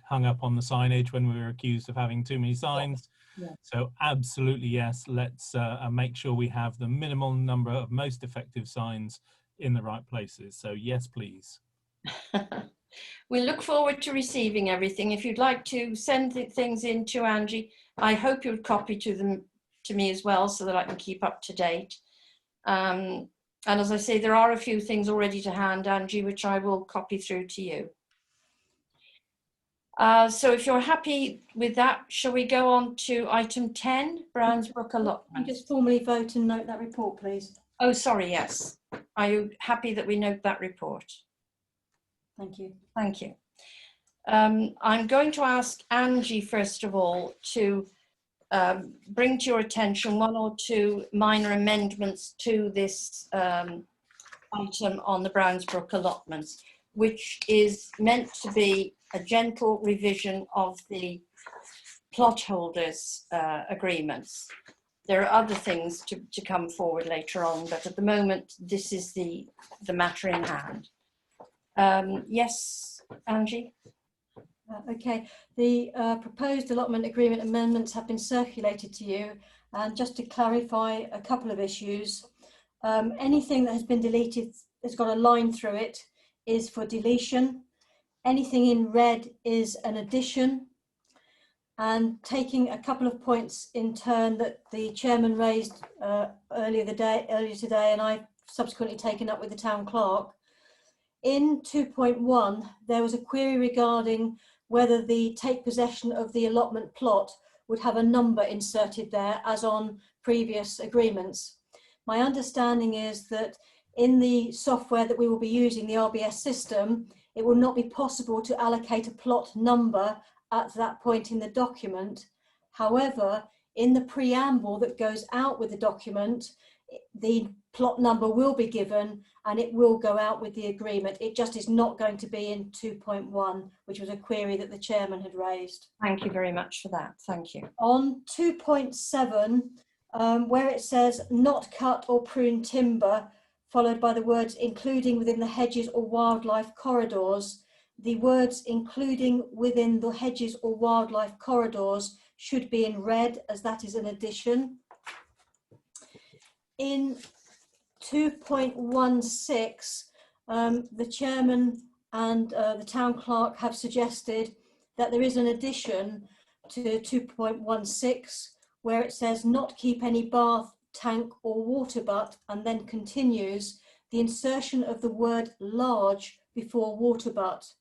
hung up on the signage when we were accused of having too many signs. Yeah. So absolutely yes, let's make sure we have the minimal number of most effective signs in the right places. So yes, please. We look forward to receiving everything. If you'd like to send things in to Angie, I hope you'd copy them to me as well so that I can keep up to date. And as I say, there are a few things already to hand, Angie, which I will copy through to you. So if you're happy with that, shall we go on to item 10, Brownsbrook allotment? Just formally vote and note that report, please. Oh, sorry, yes. Are you happy that we note that report? Thank you. Thank you. I'm going to ask Angie, first of all, to bring to your attention one or two minor amendments to this item on the Brownsbrook allotments, which is meant to be a gentle revision of the plot holders' agreements. There are other things to come forward later on, but at the moment, this is the matter in hand. Yes, Angie? Okay, the proposed allotment agreement amendments have been circulated to you, and just to clarify a couple of issues, anything that has been deleted has got a line through it is for deletion. Anything in red is an addition. And taking a couple of points in turn that the chairman raised earlier today, and I've subsequently taken up with the town clerk. In 2.1, there was a query regarding whether the take possession of the allotment plot would have a number inserted there as on previous agreements. My understanding is that in the software that we will be using, the RBS system, it will not be possible to allocate a plot number at that point in the document. However, in the preamble that goes out with the document, the plot number will be given and it will go out with the agreement. It just is not going to be in 2.1, which was a query that the chairman had raised. Thank you very much for that. Thank you. On 2.7, where it says not cut or prune timber, followed by the words including within the hedges or wildlife corridors, the words including within the hedges or wildlife corridors should be in red, as that is an addition. In 2.16, the chairman and the town clerk have suggested that there is an addition to 2.16 where it says not keep any bath, tank or water butt, and then continues the insertion of the word large before water butt.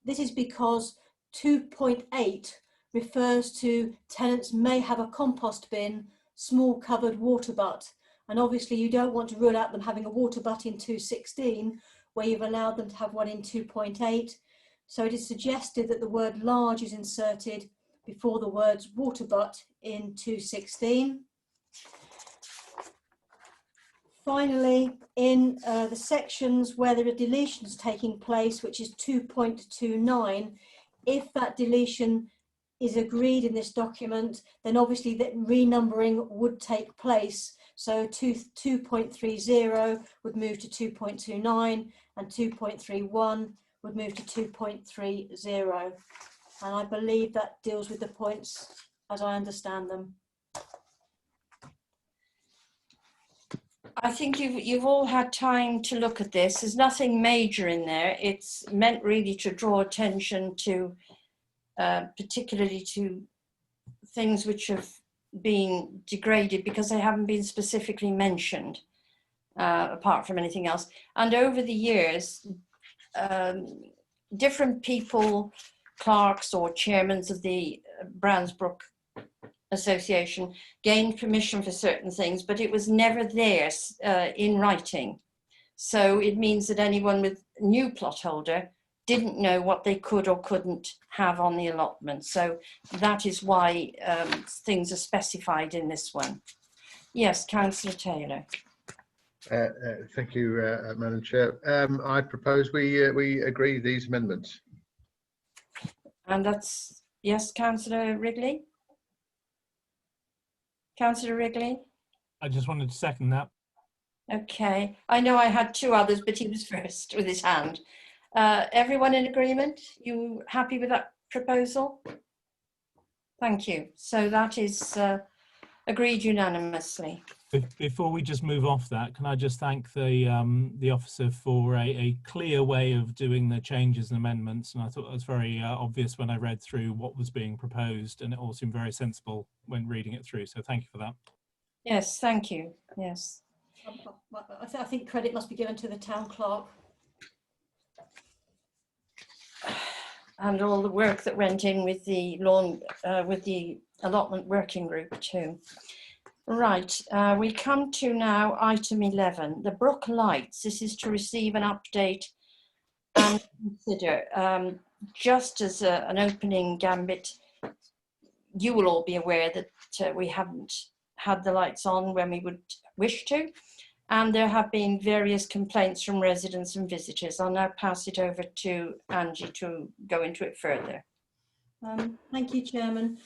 This is because 2.8 refers to tenants may have a compost bin, small covered water butt. And obviously you don't want to rule out them having a water butt in 2.16 where you've allowed them to have one in 2.8. So it is suggested that the word large is inserted before the words water butt in 2.16. Finally, in the sections where there are deletions taking place, which is 2.29, if that deletion is agreed in this document, then obviously that renumbering would take place. So 2.30 would move to 2.29 and 2.31 would move to 2.30. And I believe that deals with the points as I understand them. I think you've all had time to look at this. There's nothing major in there. It's meant really to draw attention to, particularly to things which have been degraded because they haven't been specifically mentioned, apart from anything else. And over the years, different people, clerks or chairmen of the Brownsbrook Association gained permission for certain things, but it was never there in writing. So it means that anyone with new plot holder didn't know what they could or couldn't have on the allotment. So that is why things are specified in this one. Yes, Councillor Taylor. Thank you, Madam Chair. I propose we agree these amendments. And that's, yes, Councillor Wrigley? Councillor Wrigley? I just wanted to second that. Okay, I know I had two others, but he was first with his hand. Everyone in agreement? You happy with that proposal? Thank you. So that is agreed unanimously. Before we just move off that, can I just thank the officer for a clear way of doing the changes and amendments, and I thought it was very obvious when I read through what was being proposed, and it all seemed very sensible when reading it through, so thank you for that. Yes, thank you. Yes. I think credit must be given to the town clerk. And all the work that went in with the with the allotment working group too. Right, we come to now item 11, the Brook Lights. This is to receive an update and consider. Just as an opening gambit, you will all be aware that we haven't had the lights on when we would wish to, and there have been various complaints from residents and visitors. I'll now pass it over to Angie to go into it further. Thank you, Chairman.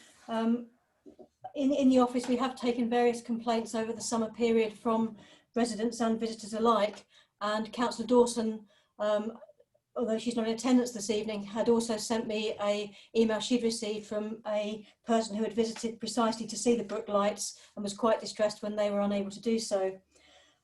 In the office, we have taken various complaints over the summer period from residents and visitors alike, and Councillor Dawson, although she's not in attendance this evening, had also sent me an email she'd received from a person who had visited precisely to see the Brook Lights and was quite distressed when they were unable to do so.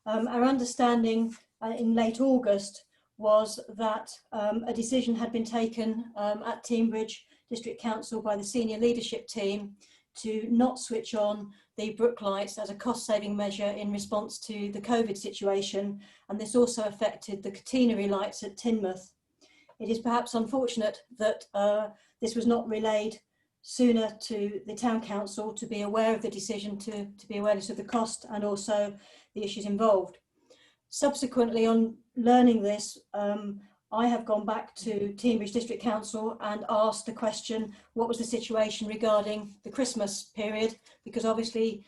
Our understanding in late August was that a decision had been taken at Teignbridge District Council by the senior leadership team to not switch on the Brook Lights as a cost-saving measure in response to the COVID situation, and this also affected the catenary lights at Teignmouth. It is perhaps unfortunate that this was not relayed sooner to the Town Council to be aware of the decision, to be awareness of the cost and also the issues involved. Subsequently, on learning this, I have gone back to Teignbridge District Council and asked the question, what was the situation regarding the Christmas period? Because obviously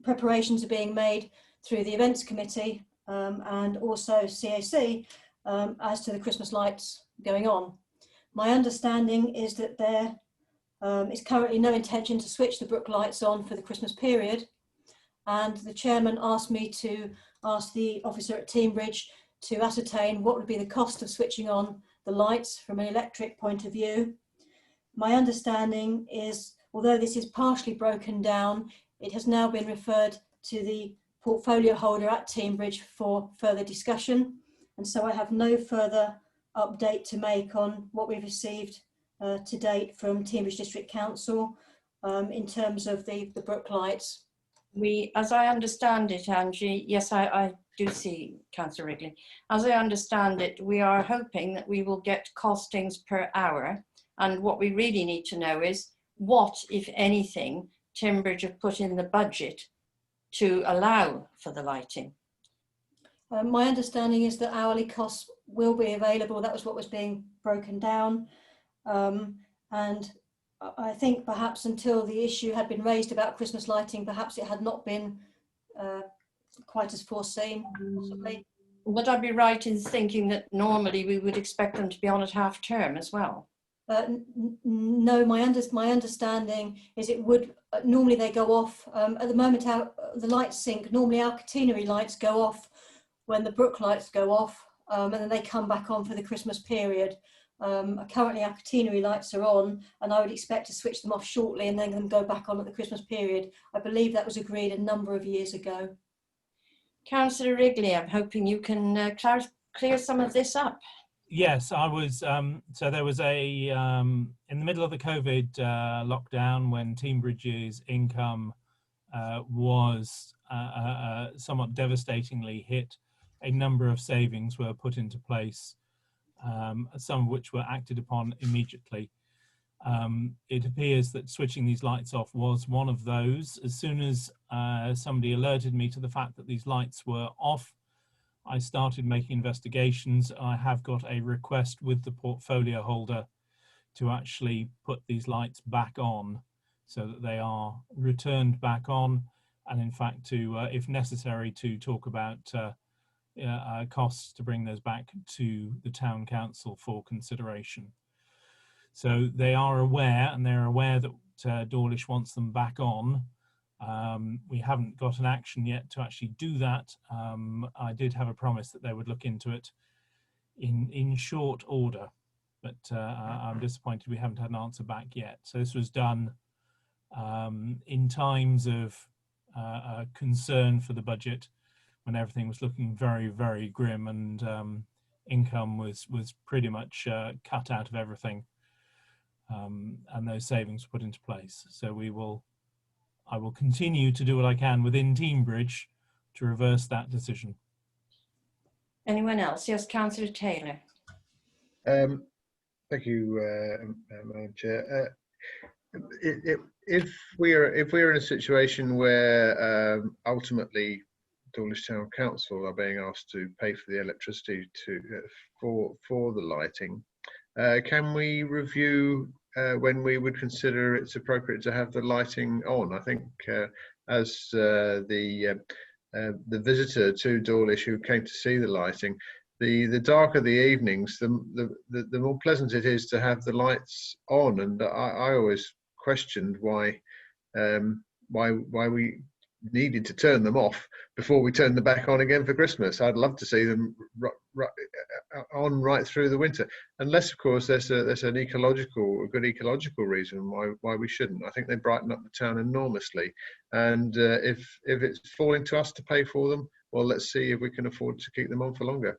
preparations are being made through the events committee and also CAC as to the Christmas lights going on. My understanding is that there is currently no intention to switch the Brook Lights on for the Christmas period. And the chairman asked me to ask the officer at Teignbridge to ascertain what would be the cost of switching on the lights from an electric point of view. My understanding is, although this is partially broken down, it has now been referred to the portfolio holder at Teignbridge for further discussion. And so I have no further update to make on what we've received to date from Teignbridge District Council in terms of the Brook Lights. As I understand it, Angie, yes, I do see Councillor Wrigley. As I understand it, we are hoping that we will get costings per hour. And what we really need to know is what, if anything, Teignbridge have put in the budget to allow for the lighting. My understanding is that hourly costs will be available. That was what was being broken down. And I think perhaps until the issue had been raised about Christmas lighting, perhaps it had not been quite as foreseen, possibly. Would I be right in thinking that normally we would expect them to be on at half term as well? No, my understanding is it would, normally they go off, at the moment the lights sync, normally our catenary lights go off when the Brook Lights go off, and then they come back on for the Christmas period. Currently our catenary lights are on, and I would expect to switch them off shortly and then go back on at the Christmas period. I believe that was agreed a number of years ago. Councillor Wrigley, I'm hoping you can clear some of this up. Yes, I was. So there was in the middle of the COVID lockdown, when Teignbridge's income was somewhat devastatingly hit, a number of savings were put into place, some of which were acted upon immediately. It appears that switching these lights off was one of those. As soon as somebody alerted me to the fact that these lights were off, I started making investigations. I have got a request with the portfolio holder to actually put these lights back on so that they are returned back on, and in fact to, if necessary, to talk about costs to bring those back to the Town Council for consideration. So they are aware, and they're aware that Dawlish wants them back on. We haven't got an action yet to actually do that. I did have a promise that they would look into it in short order, but I'm disappointed we haven't had an answer back yet. So this was done in times of a concern for the budget when everything was looking very, very grim, and income was pretty much cut out of everything, and those savings were put into place. So I will continue to do what I can within Teambridge to reverse that decision. Anyone else? Yes, Councillor Taylor. Thank you, Madam Chair. If we're in a situation where ultimately Dawlish Town Council are being asked to pay for the electricity for the lighting, can we review when we would consider it's appropriate to have the lighting on? I think as the visitor to Dawlish who came to see the lighting, the darker the evenings, the more pleasant it is to have the lights on. And I always questioned why we needed to turn them off before we turned them back on again for Christmas. I'd love to see them on right through the winter, unless of course there's a good ecological reason why we shouldn't. I think they brighten up the town enormously, and if it's falling to us to pay for them, well, let's see if we can afford to keep them on for longer.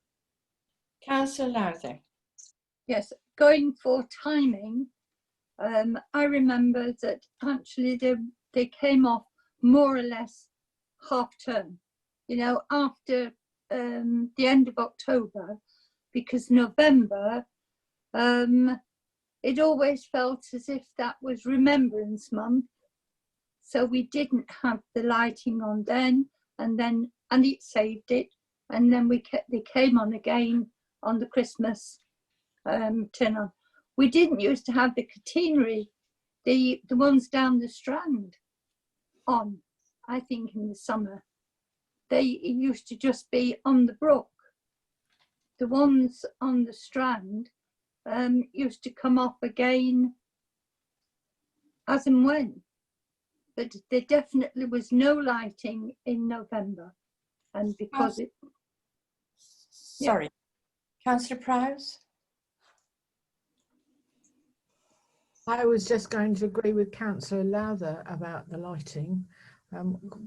Councillor Lowther. Yes, going for timing, I remember that actually they came off more or less half term, you know, after the end of October, because November, it always felt as if that was Remembrance Month. So we didn't have the lighting on then, and it saved it. And then they came on again on the Christmas turn on. We didn't used to have the catenary, the ones down the Strand on, I think in the summer. They used to just be on the brook. The ones on the Strand used to come off again as and when. But there definitely was no lighting in November. And because it... Sorry. Yeah. Councillor Prowse? I was just going to agree with Councillor Lowther about the lighting,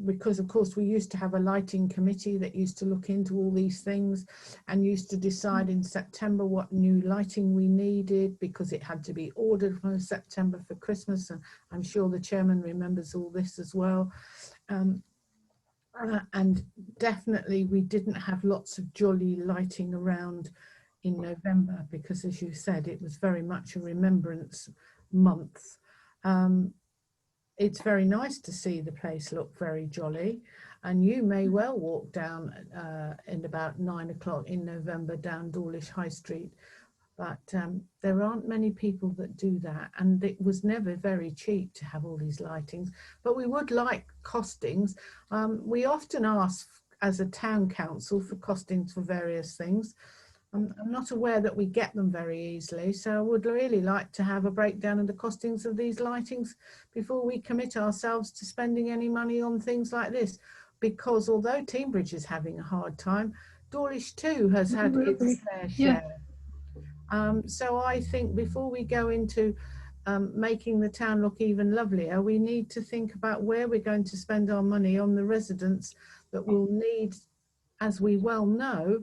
because of course we used to have a lighting committee that used to look into all these things and used to decide in September what new lighting we needed, because it had to be ordered from September for Christmas, and I'm sure the chairman remembers all this as well. And definitely we didn't have lots of jolly lighting around in November, because as you said, it was very much a remembrance month. It's very nice to see the place look very jolly, and you may well walk down in about 9 o'clock in November down Dawlish High Street, but there aren't many people that do that, and it was never very cheap to have all these lightings. But we would like costings. We often ask as a town council for costings for various things. I'm not aware that we get them very easily, so I would really like to have a breakdown of the costings of these lightings before we commit ourselves to spending any money on things like this, because although Teambridge is having a hard time, Dawlish too has had its fair share. So I think before we go into making the town look even lovelier, we need to think about where we're going to spend our money on the residents that will need, as we well know,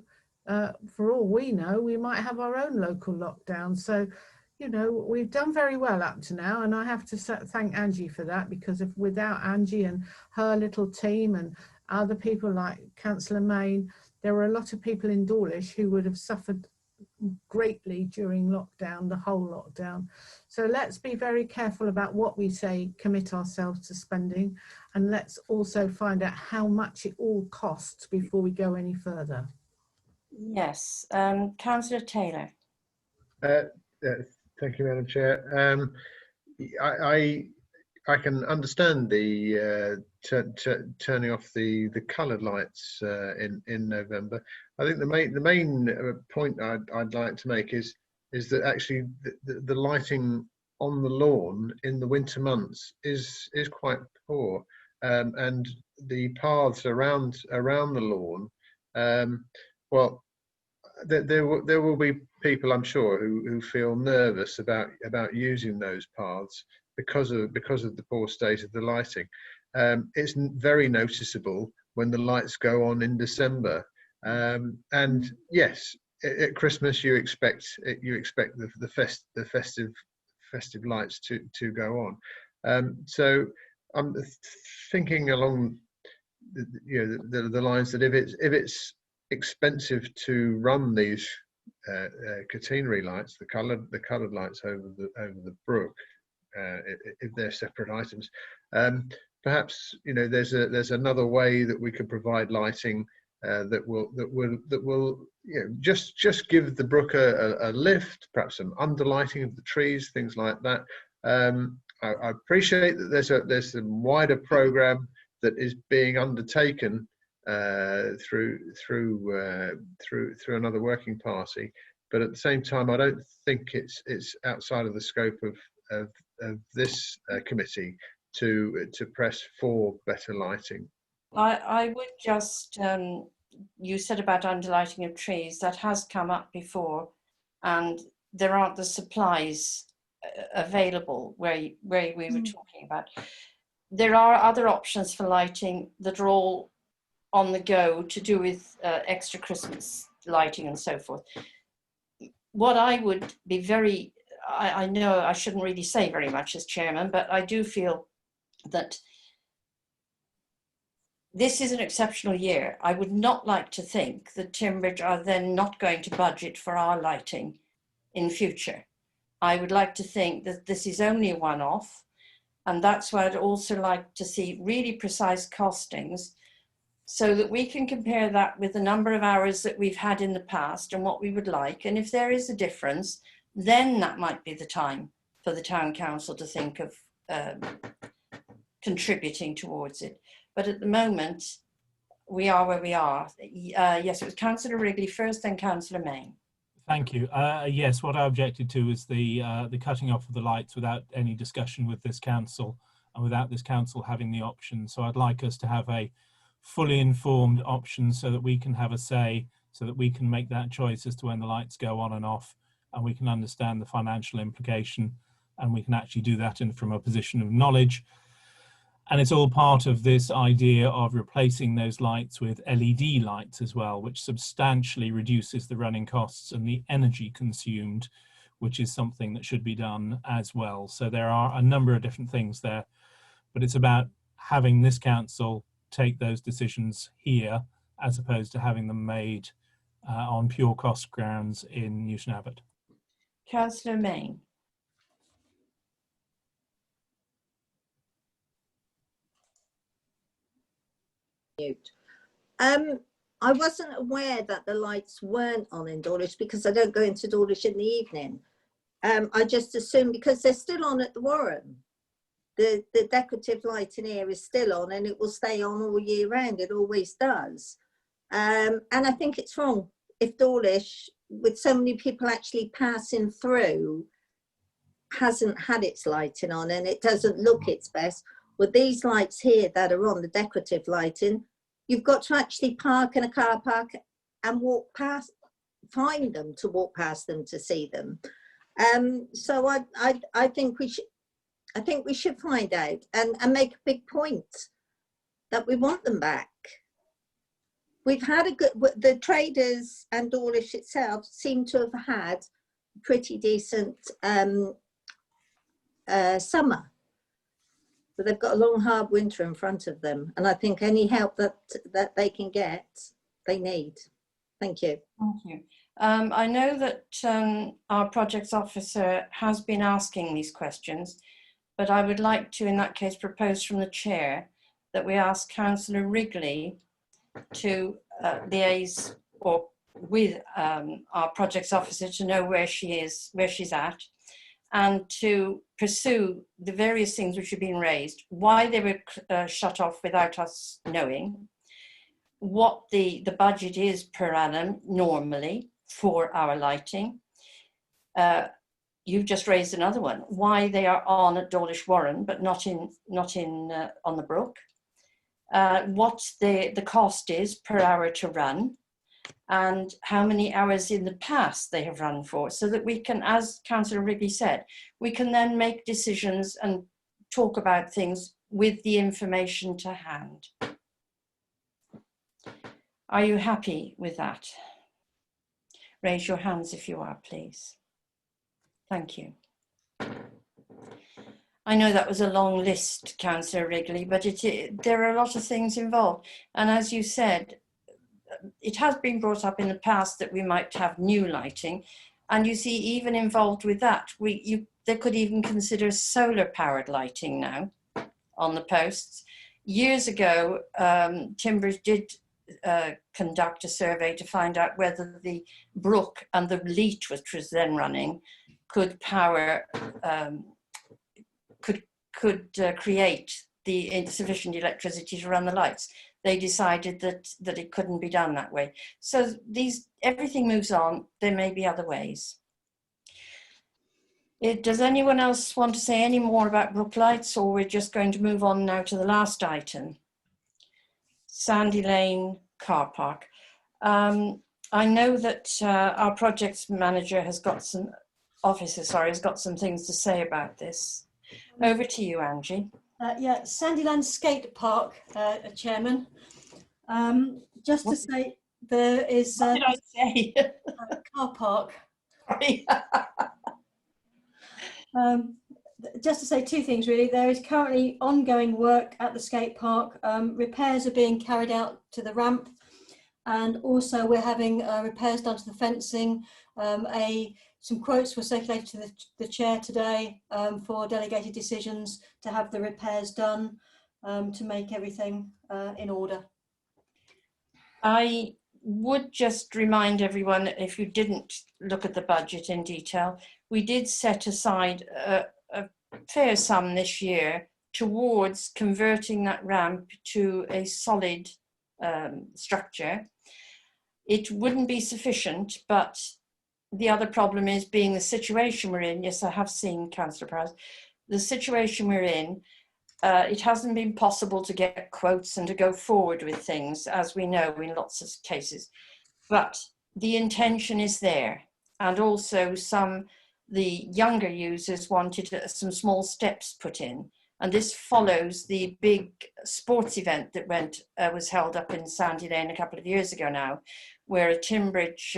for all we know, we might have our own local lockdown. So, you know, we've done very well up to now, and I have to thank Angie for that, because if without Angie and her little team and other people like Councillor Main, there were a lot of people in Dawlish who would have suffered greatly during lockdown, the whole lockdown. So let's be very careful about what we say, commit ourselves to spending, and let's also find out how much it all costs before we go any further. Yes, Councillor Taylor. Thank you, Madam Chair. I can understand the turning off the coloured lights in November. I think the main point I'd like to make is that actually the lighting on the lawn in the winter months is quite poor, and the paths around the lawn. Well, there will be people, I'm sure, who feel nervous about using those paths because of the poor state of the lighting. It's very noticeable when the lights go on in December. And yes, at Christmas you expect the festive lights to go on. So I'm thinking along the lines that if it's expensive to run these catenary lights, the coloured lights over the brook, if they're separate items, perhaps there's another way that we could provide lighting that will just give the brook a lift, perhaps some underlighting of the trees, things like that. I appreciate that there's a wider program that is being undertaken through another working party, but at the same time, I don't think it's outside of the scope of this committee to press for better lighting. I would just, you said about underlighting of trees, that has come up before, and there aren't the supplies available where we were talking about. There are other options for lighting that are all on the go to do with extra Christmas lighting and so forth. What I would be I know I shouldn't really say very much as chairman, but I do feel that this is an exceptional year. I would not like to think that Timbridge are then not going to budget for our lighting in future. I would like to think that this is only a one-off, and that's why I'd also like to see really precise costings so that we can compare that with the number of hours that we've had in the past and what we would like. And if there is a difference, then that might be the time for the town council to think of contributing towards it. But at the moment, we are where we are. Yes, it was Councillor Wrigley first, then Councillor Main. Thank you. Yes, what I objected to is the cutting off of the lights without any discussion with this council and without this council having the option. So I'd like us to have a fully informed option so that we can have a say, so that we can make that choice as to when the lights go on and off, and we can understand the financial implication, and we can actually do that from a position of knowledge. And it's all part of this idea of replacing those lights with LED lights as well, which substantially reduces the running costs and the energy consumed, which is something that should be done as well. So there are a number of different things there, but it's about having this council take those decisions here as opposed to having them made on pure cost grounds in Newton Abbot. Councillor Main. I wasn't aware that the lights weren't on in Dawlish because I don't go into Dawlish in the evening. I just assumed because they're still on at the Warren. The decorative lighting here is still on and it will stay on all year round. It always does. And I think it's wrong if Dawlish, with so many people actually passing through, hasn't had its lighting on and it doesn't look its best. With these lights here that are on, the decorative lighting, you've got to actually park in a car park and walk past, find them to walk past them to see them. So I think we should find out and make a big point that we want them back. We've had the traders and Dawlish itself seem to have had a pretty decent summer. But they've got a long, hard winter in front of them. And I think any help that they can get, they need. Thank you. Thank you. I know that our projects officer has been asking these questions, but I would like to, in that case, propose from the chair that we ask Councillor Wrigley to liaise with our projects officer to know where she's at, and to pursue the various things which have been raised, why they were shut off without us knowing, what the budget is per annum normally for our lighting. You've just raised another one, why they are on at Dawlish Warren but not on the brook. What the cost is per hour to run, and how many hours in the past they have run for, so that we can, as Councillor Wrigley said, we can then make decisions and talk about things with the information to hand. Are you happy with that? Raise your hands if you are, please. Thank you. I know that was a long list, Councillor Wrigley, but there are a lot of things involved. And as you said, it has been brought up in the past that we might have new lighting. And you see, even involved with that, they could even consider solar-powered lighting now on the posts. Years ago, Timbridge did conduct a survey to find out whether the brook and the leach, which was then running, could power, could create the sufficient electricity to run the lights. They decided that it couldn't be done that way. So everything moves on. There may be other ways. Does anyone else want to say any more about brook lights, or we're just going to move on now to the last item? Sandy Lane car park. I know that our projects manager has got some, has got some things to say about this. Over to you, Angie. Yeah, Sandyland Skate Park, Chairman. Just to say, there is what did I say? A car park. Just to say two things really. There is currently ongoing work at the skate park. Repairs are being carried out to the ramp, and also we're having repairs done to the fencing. Some quotes were circulated to the chair today for delegated decisions to have the repairs done to make everything in order. I would just remind everyone, if you didn't look at the budget in detail, we did set aside a fair sum this year towards converting that ramp to a solid structure. It wouldn't be sufficient, but the other problem is being the situation we're in. Yes, I have seen Councillor Prowse. The situation we're in, it hasn't been possible to get quotes and to go forward with things, as we know in lots of cases. But the intention is there. And also the younger users wanted some small steps put in. And this follows the big sports event that was held up in Sandy Lane a couple of years ago now, where a Timbridge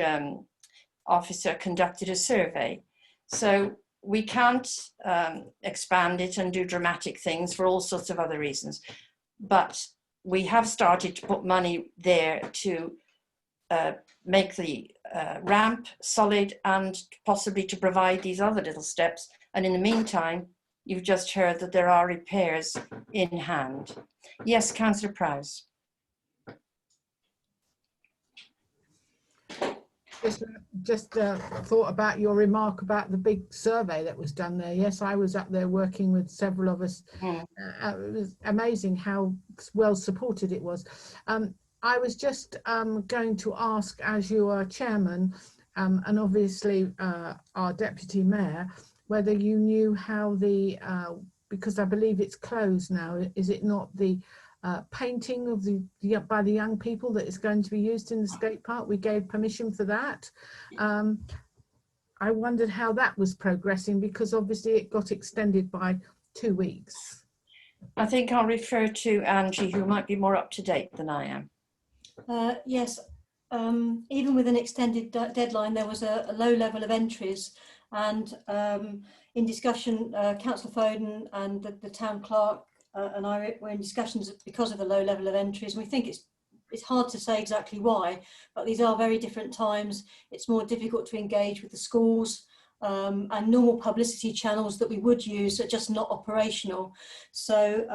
officer conducted a survey. So we can't expand it and do dramatic things for all sorts of other reasons. But we have started to put money there to make the ramp solid and possibly to provide these other little steps. And in the meantime, you've just heard that there are repairs in hand. Yes, Councillor Prowse. Just thought about your remark about the big survey that was done there. Yes, I was up there working with several of us. It was amazing how well supported it was. I was just going to ask, as you are chairman, and obviously our deputy mayor, whether you knew how because I believe it's closed now, is it not the painting of by the young people that is going to be used in the skate park? We gave permission for that. I wondered how that was progressing, because obviously it got extended by 2 weeks. I think I'll refer to Angie, who might be more up to date than I am. Yes, even with an extended deadline, there was a low level of entries, and in discussion, Councillor Foden and the town clerk and I were in discussions because of the low level of entries. And we think it's hard to say exactly why, but these are very different times. It's more difficult to engage with the schools, and normal publicity channels that we would use are just not operational. So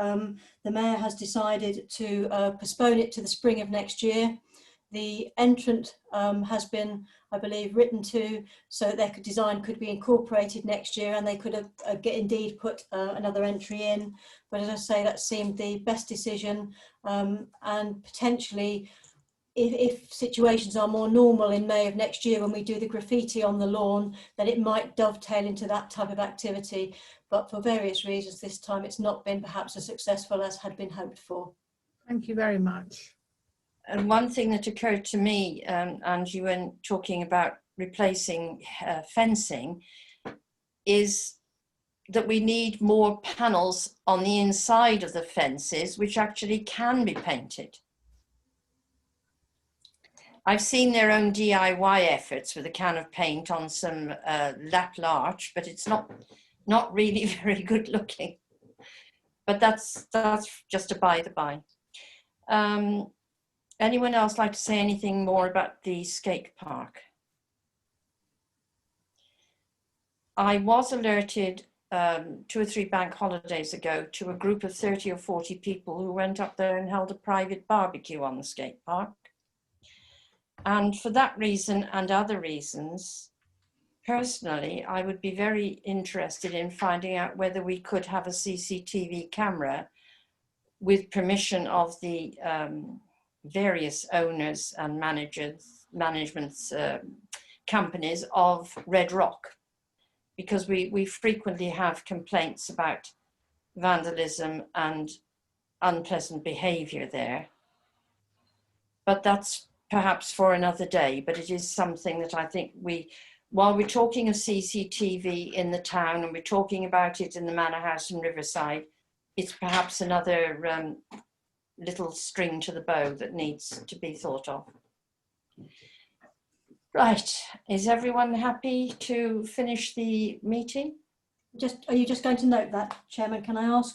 the mayor has decided to postpone it to the spring of next year. The entrant has been, I believe, written to so that their design could be incorporated next year, and they could have indeed put another entry in. But as I say, that seemed the best decision, and potentially if situations are more normal in May of next year when we do the graffiti on the lawn, then it might dovetail into that type of activity. But for various reasons this time it's not been perhaps as successful as had been hoped for. Thank you very much. And one thing that occurred to me, Angie, when talking about replacing fencing, is that we need more panels on the inside of the fences, which actually can be painted. I've seen their own DIY efforts with a can of paint on some lap larch, but it's not really very good looking. But that's just a by the by. Anyone else like to say anything more about the skate park? I was alerted 2 or 3 bank holidays ago to a group of 30 or 40 people who went up there and held a private barbecue on the skate park. And for that reason and other reasons, personally, I would be very interested in finding out whether we could have a CCTV camera with permission of the various owners and management companies of Red Rock, because we frequently have complaints about vandalism and unpleasant behavior there. But that's perhaps for another day, but it is something that I think while we're talking of CCTV in the town and we're talking about it in the Manor House in Riverside, it's perhaps another little string to the bow that needs to be thought of. Right, is everyone happy to finish the meeting? Are you just going to note that, Chairman, can I ask?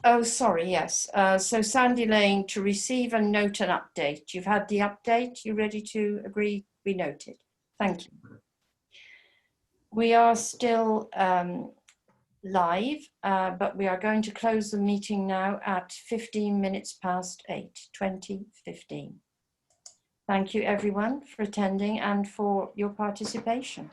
Oh, sorry, yes. So Sandy Lane, to receive and note an update. You've had the update, you ready to agree? Be noted. Thank you. We are still live, but we are going to close the meeting now at 15 minutes past 8, 20:15. Thank you everyone for attending and for your participation.